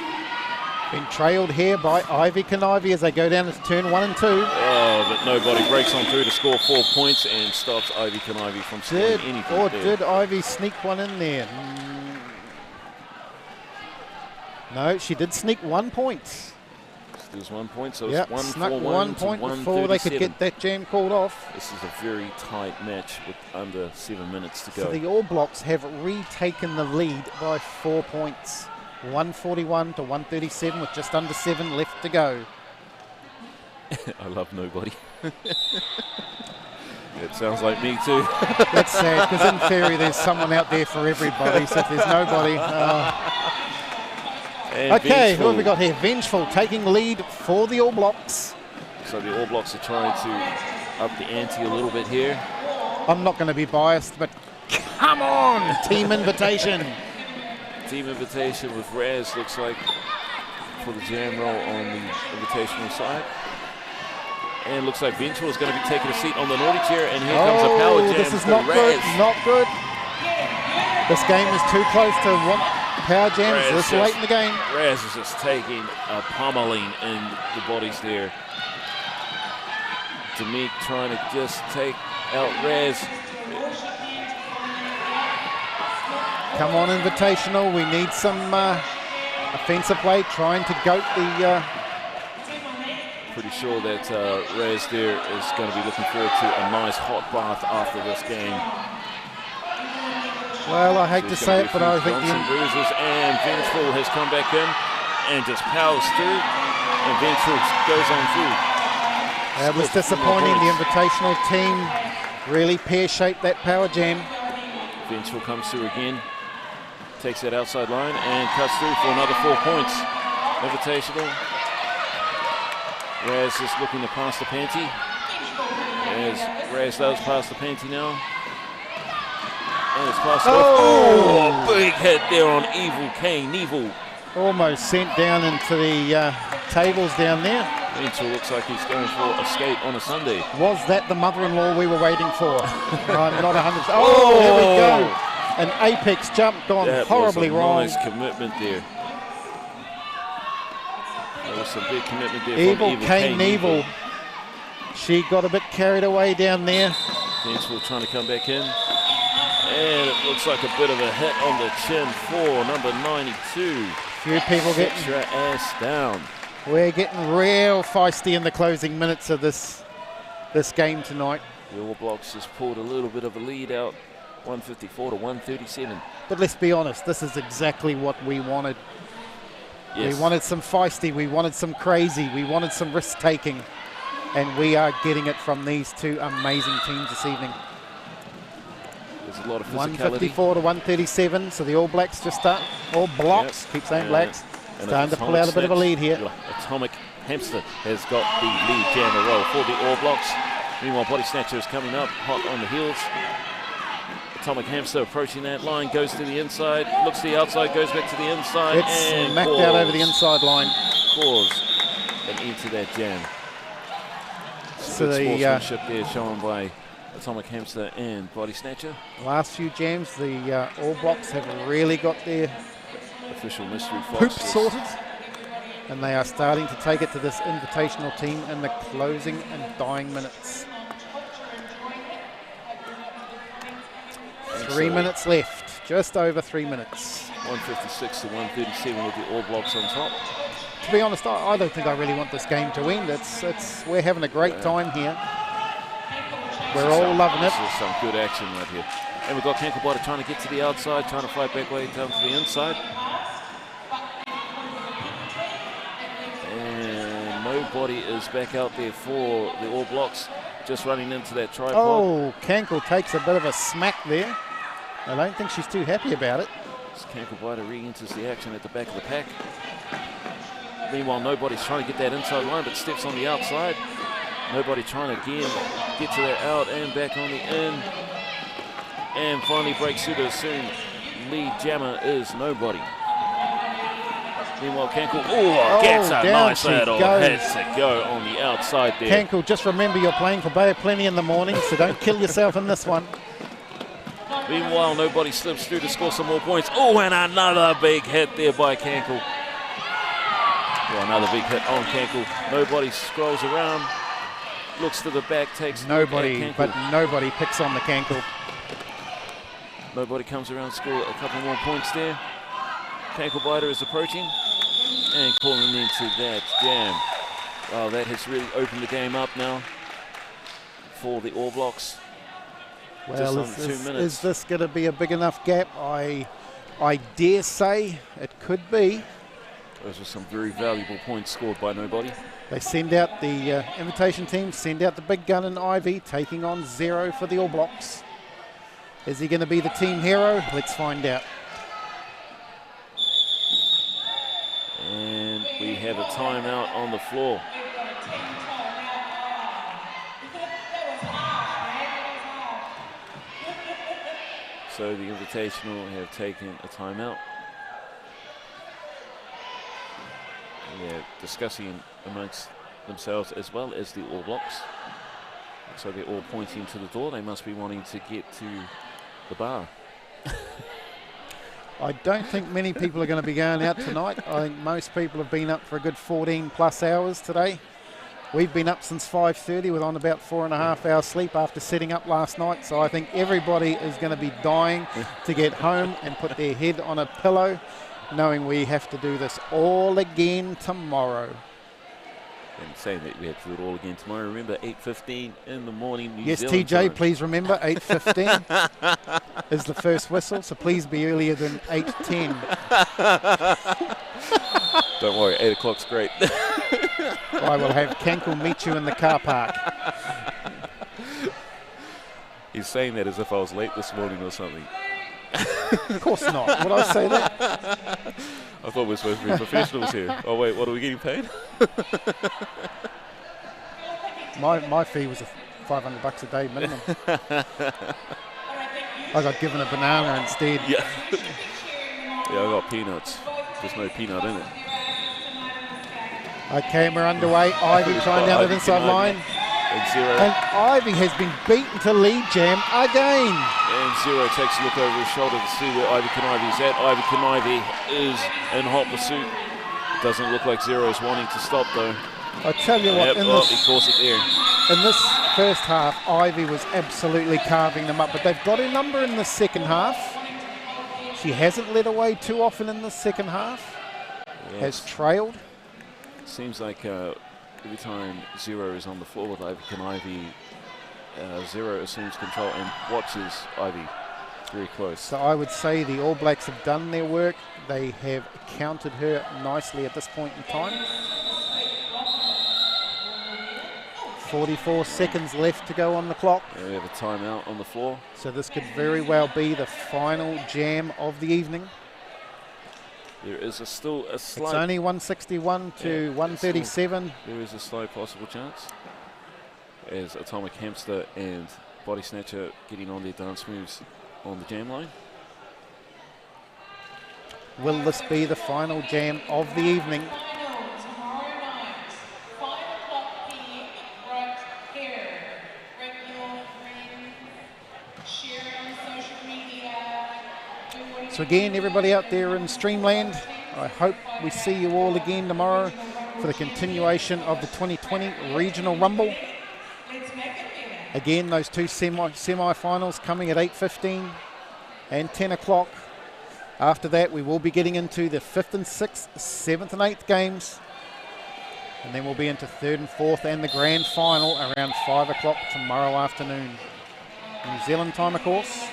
A: Been trailed here by Ivy Kanivi as they go down into turn 1 and 2.
B: Oh, but nobody breaks on through to score 4 points and stops Ivy Kanivi from scoring anything there.
A: Did Ivy sneak one in there? No, she did sneak 1 point.
B: There's 1 point, so
A: Yep,
B: it's
A: snuck
B: 1-4-1
A: 1
B: to
A: point before they could
B: 137.
A: get that jam called off.
B: This is a very tight match with under 7 minutes to
A: So
B: go.
A: the All Blacks have retaken the lead by 4 points. 141 to 137 with just under 7 left to go.
B: I love nobody. It sounds like me too.
A: That's sad because in theory there's someone out there for everybody. So if there's nobody.
B: And
A: Okay, who
B: Vengeful.
A: have we got here? Vengeful taking lead for the All Blacks.
B: So the All Blacks are trying to up the ante a little bit here.
A: I'm not going to be biased, but come on, team invitation.
B: Team invitation with Raz, looks like, for the jam roll on the invitational side. And looks like Vengeful is going to be taking a seat on the naughty chair, and here comes a power jam
A: this is
B: for
A: not good,
B: Raz.
A: not good. This game is too close to one power jams
B: Raz
A: this late in the game.
B: Raz is just taking a pummeling in the bodies there. Demick trying to just take out Raz.
A: Come on, Invitational. We need some offensive play, trying to goat the...
B: Pretty sure that Raz there is going to be looking forward to a nice hot bath after this game.
A: well, I hate to say it, but I think
B: Johnson bruises, and Vengeful has come back in and just powers through, and Vengeful goes on through.
A: That was disappointing. The Invitational team really pear-shaped that power jam.
B: Vengeful comes through again, takes that outside line and cuts through for another 4 points. Invitational. Raz is looking to pass the panty. As Raz does pass the panty now. And it's passed off. Oh, big hit there on Evil Kane. Neville.
A: Almost sent down into the tables down there.
B: Vengeful looks like he's going for a skate on a Sunday.
A: Was that the mother-in-law we were waiting for? I'm not 100%. Oh, here we go. An apex jump gone
B: That
A: horribly
B: was a
A: wrong.
B: nice commitment there. That was some big commitment there
A: Evil
B: from Evil
A: Kane
B: Neville.
A: Neville. She got a bit carried away down there.
B: Vengeful trying to come back in. And it looks like a bit of a hit on the chin for number 92.
A: Few people
B: Sets
A: getting...
B: your ass down.
A: We're getting real feisty in the closing minutes of this game tonight.
B: The All Blacks just pulled a little bit of a lead out, 154 to 137.
A: But let's be honest, this is exactly what we wanted.
B: Yes.
A: We wanted some feisty, we wanted some crazy, we wanted some risk-taking. And we are getting it from these two amazing teams this evening.
B: There's a lot of physicality.
A: 154 to 137, so the All Blacks just start, All Blacks,
B: Yep.
A: keep saying
B: And-
A: Blacks,
B: and
A: starting to pull out a bit of a lead here.
B: Atomic Hamster has got the lead jammer roll for the All Blacks. Meanwhile, Body Snatcher is coming up, hot on the heels. Atomic Hamster approaching that line, goes to the inside, looks to the outside, goes back to the inside,
A: It's
B: and
A: smacked out over the inside line.
B: Cause an end to that jam.
A: So
B: Good
A: the
B: sportsmanship there shown by Atomic Hamster and Body Snatcher.
A: last few jams, the All Blacks have really got their
B: Official mystery fox.
A: poop
B: was-
A: sorted. And they are starting to take it to this invitational team in the closing and dying minutes. 3 minutes left, just over 3 minutes.
B: 156 to 137 with the All Blacks on top.
A: To be honest, I don't think I really want this game to end. We're having a great time here. We're all loving it.
B: This is some good action right here. And we've got Kankabota trying to get to the outside, trying to fight back way down to the inside. And nobody is back out there for the All Blacks, just running into that tripod.
A: Oh, Kankel takes a bit of a smack there. I don't think she's too happy about it.
B: Kankabota re-enters the action at the back of the pack. Meanwhile, nobody's trying to get that inside line, but steps on the outside. Nobody trying to again get to that out and back on the in. And finally breaks through to soon. Lead jammer is nobody. Meanwhile, Kankel, gets a
A: down
B: nice
A: she
B: little
A: goes.
B: hit to go on the outside there.
A: Kankel, just remember you're playing for Bay of Plenty in the morning, so don't kill yourself in this one.
B: Meanwhile, nobody slips through to score some more points. Oh, and another big hit there by Kankel. Well, another big hit on Cankle. Nobody scrolls around, looks to the back, takes a look at
A: Nobody,
B: Cankle.
A: but nobody picks on the Cankle.
B: Nobody comes around, score a couple more points there. Cankle Biter is approaching and calling into that jam. Well, that has really opened the game up now for the All Blacks.
A: Well,
B: under 2 minutes.
A: is this going to be a big enough gap? I dare say it could be.
B: Those were some very valuable points scored by Nobody.
A: They send out the invitation team, send out the big gun in Ivy, taking on Zero for the All Blacks. Is he going to be the team hero? Let's find out.
B: And we have a timeout on the floor. So the Invitational have taken a timeout. They're discussing amongst themselves as well as the All Blacks. So they're all pointing to the door. They must be wanting to get to the bar.
A: I don't think many people are going to be going out tonight. I think most people have been up for a good 14 plus hours today. We've been up since 5:30 with on about 4.5 hours sleep after setting up last night. So I think everybody is going to be dying to get home and put their head on a pillow, knowing we have to do this all again tomorrow.
B: And saying that we have to do it all again tomorrow. Remember, 8:15 in the morning, New
A: Yes,
B: Zealand
A: TJ,
B: time.
A: please remember 8:15 is the first whistle, so please be earlier than 8:10.
B: Don't worry, 8 o'clock's great.
A: I will have Cankle meet you in the car park.
B: He's saying that as if I was late this morning or something.
A: Of course not. Would I say that?
B: I thought we were supposed to be professionals here. Oh wait, what are we getting paid?
A: My fee was $500 a day minimum. I got given a banana instead.
B: Yeah. Yeah, I got peanuts. There's no peanut in it.
A: Okay, we're underway. Ivy trying down the inside line.
B: And Zero.
A: And Ivy has been beaten to lead jam again.
B: And Zero takes a look over his shoulder to see where Ivy Kanivi is at. Ivy Kanivi is in hot pursuit. Doesn't look like Zero is wanting to stop though.
A: I tell you what,
B: Yep,
A: in
B: he calls it there.
A: this first half, Ivy was absolutely carving them up, but they've got a number in the second half. She hasn't led away too often in the second half. Has trailed.
B: Seems like every time Zero is on the floor with Ivy Kanivi, Zero assumes control and watches Ivy very close.
A: So I would say the All Blacks have done their work. They have countered her nicely at this point in time. 44 seconds left to go on the clock.
B: And we have a timeout on the floor.
A: So this could very well be the final jam of the evening.
B: There is still a
A: It's
B: slight...
A: only 161 to 137.
B: There is a slight possible chance. As Atomic Hamster and Body Snatcher getting on their dance moves on the jam line.
A: Will this be the final jam of the evening?
C: Tomorrow night, 5 o'clock p.m. right here. Bring your friends, share it on social media.
A: So again, everybody out there in Streamland, I hope we see you all again tomorrow for the continuation of the 2020 Regional Rumble. Again, those two semi-finals coming at 8:15 and 10 o'clock. After that, we will be getting into the 5th and 6th, 7th and 8th games. And then we'll be into 3rd and 4th and the grand final around 5 o'clock tomorrow afternoon. New Zealand time, of course.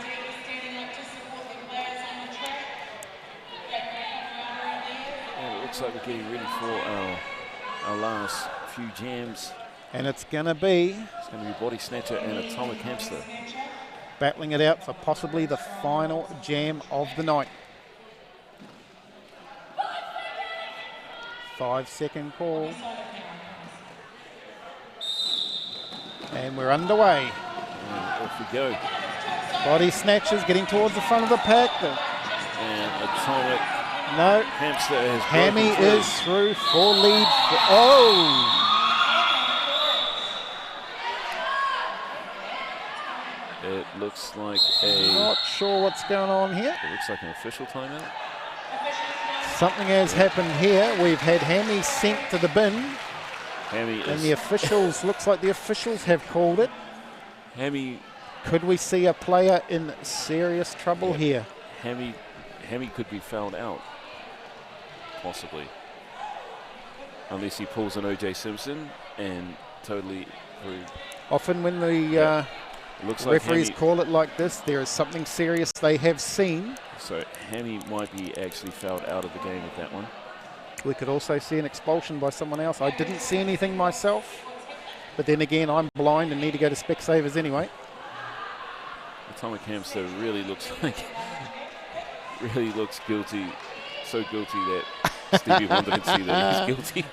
B: And it looks like we're getting ready for our last few jams.
A: And it's going to be
B: It's going to be Body Snatcher and Atomic Hamster.
A: battling it out for possibly the final jam of the night. 5-second call. And we're underway.
B: And off we go.
A: Body Snatchers getting towards the front of the pack.
B: And Atomic
A: No,
B: Hamster has
A: Hammy
B: broken free.
A: is through for lead. Oh!
B: It looks like a...
A: Not sure what's going on here.
B: It looks like an official timeout.
A: Something has happened here. We've had Hammy sent to the bin,
B: Hammy
A: and
B: is
A: the officials, looks like the officials have called it.
B: Hammy.
A: Could we see a player in serious trouble
B: Yep.
A: here?
B: Hammy could be fouled out, possibly, unless he pulls an O.J. Simpson and totally through.
A: Often when the
B: It looks like
A: referees
B: Hammy,
A: call it like this, there is something serious they have seen.
B: so Hammy might be actually fouled out of the game with that one.
A: We could also see an expulsion by someone else. I didn't see anything myself, but then again, I'm blind and need to go to Specsavers anyway.
B: Atomic Hamster really looks guilty, so guilty that Stevie Wonder can see that he's guilty.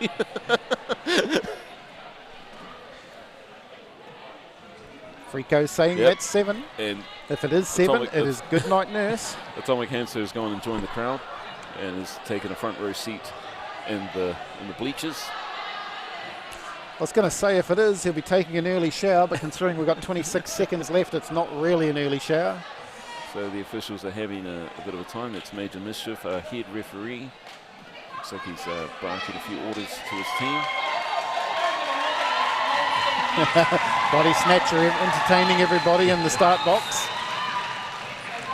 A: Frico saying
B: Yep.
A: that's 7.
B: And
A: If it is 7,
B: Atomic-
A: it is good night, nurse.
B: Atomic Hamster has gone and joined the crowd and has taken a front row seat in the bleachers.
A: I was going to say if it is, he'll be taking an early shower, but considering we've got 26 seconds left, it's not really an early shower.
B: So the officials are having a bit of a time. That's Major Mischief, our head referee. Looks like he's barking a few orders to his team.
A: Body snatcher entertaining everybody in the start box.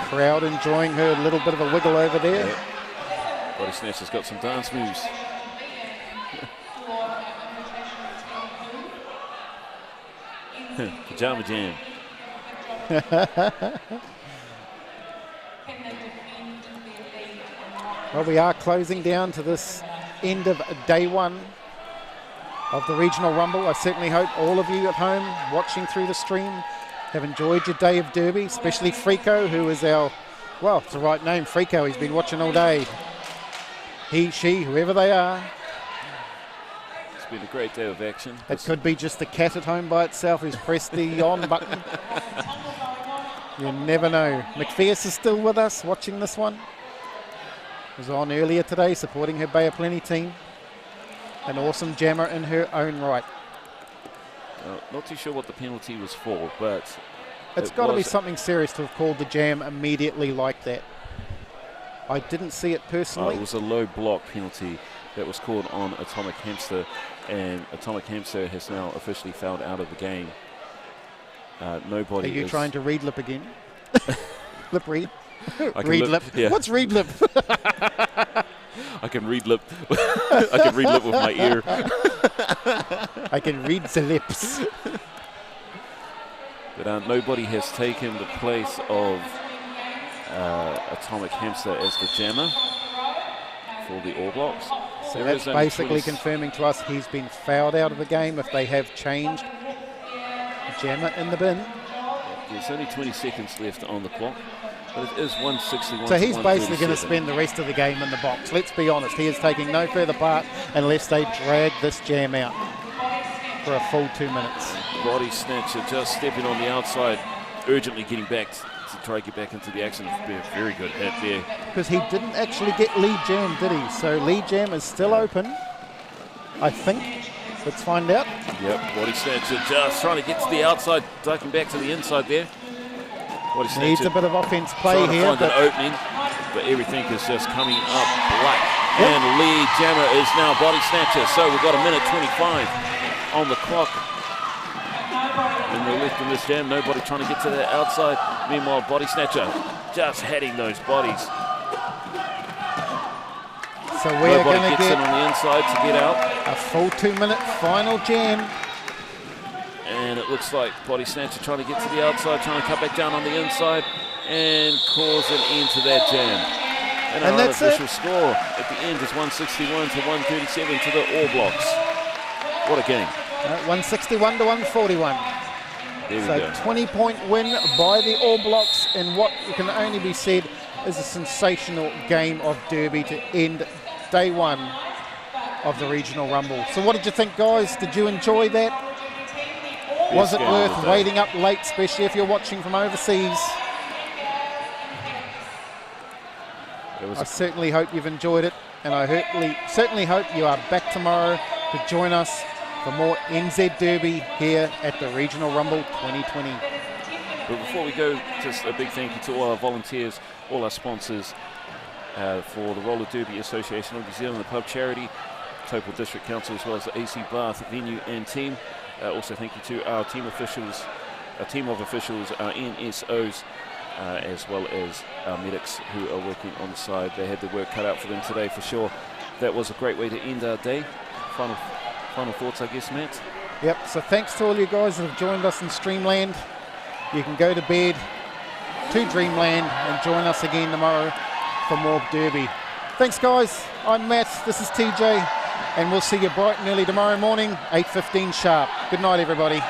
A: Crowd enjoying her little bit of a wiggle over there.
B: Body Snatcher's got some dance moves. Pajama Jam.
A: Well, we are closing down to this end of day 1 of the Regional Rumble. I certainly hope all of you at home watching through the stream have enjoyed your day of Derby, especially Frico, who is our, well, it's the right name, Frico. He's been watching all day. He, she, whoever they are.
B: It's been a great day of action.
A: It could be just the cat at home by itself who's pressed the on button. You never know. McPherson is still with us watching this one. Was on earlier today supporting her Bay of Plenty team. An awesome jammer in her own right.
B: Not too sure what the penalty was for, but
A: It's got to be something serious to have called the jam immediately like that. I didn't see it personally.
B: it was a low block penalty that was called on Atomic Hamster, and Atomic Hamster has now officially fouled out of the game. Nobody
A: Are you
B: is
A: trying to read lip again? Lip read?
B: I can
A: Read lip.
B: Yeah,
A: What's read lip?
B: I can read lip. I can read lip with my ear.
A: I can read the lips.
B: But nobody has taken the place of Atomic Hamster as the jammer for the All Blocks.
A: So
B: There
A: that's
B: is only
A: basically
B: 20
A: confirming to us he's been fouled out of the game if they have changed the jammer in the bin.
B: There's only 20 seconds left on the clock, but it is 161.
A: So
B: to
A: he's basically going to
B: 137.
A: spend the rest of the game in the box. Let's be honest, he is taking no further part unless they drag this jam out for a full 2 minutes.
B: Body Snatcher just stepping on the outside, urgently getting back to try to get back into the action. Very good hit there.
A: Because he didn't actually get lead jam, did he? So lead jam is still open, I think. Let's find out.
B: Yep, Body Snatcher just trying to get to the outside, ducking back to the inside there. Body
A: Needs
B: Snatcher
A: a bit of offense play
B: trying to
A: here.
B: find an
A: But
B: opening, but everything is just coming up black.
A: Yep.
B: And lead jammer is now Body Snatcher. So we've got a minute 25 on the clock. And we're left in this jam, nobody trying to get to the outside. Meanwhile, Body Snatcher just heading those bodies.
A: so we're
B: Nobody
A: going to
B: gets in
A: get
B: on the inside to get out.
A: a full 2 minute final jam.
B: And it looks like Body Snatcher trying to get to the outside, trying to cut back down on the inside and cause an end to that jam. And our
A: that's it.
B: unofficial score at the end is 161 to 137 to the All Blocks. What a game.
A: 161 to 141.
B: There we
A: So
B: go.
A: 20-point win by the All Blocks in what can only be said is a sensational game of Derby to end day 1 of the Regional Rumble. So what did you think, guys? Did you enjoy that? Was it
B: game of
A: worth
B: the day.
A: waiting up late, especially if you're watching from overseas?
B: It was
A: I certainly hope you've enjoyed it, and I certainly hope you are back tomorrow to join us for more NZ Derby here at the Regional Rumble 2020.
B: But before we go, just a big thank you to all our volunteers, all our sponsors, for the Roller Derby Association of New Zealand, the pub charity, Taupo District Council, as well as the AC Bath venue and team. Also thank you to our team officials, our team of officials, our NSOs, as well as our medics who are working on the side. They had the work cut out for them today for sure. That was a great way to end our day. Final thoughts, I guess, Matt?
A: Yep, so thanks to all you guys that have joined us in Streamland. You can go to bed to Dreamland and join us again tomorrow for more Derby. Thanks guys, I'm Matt, this is TJ, and we'll see you bright and early tomorrow morning, 8:15 sharp. Good night everybody.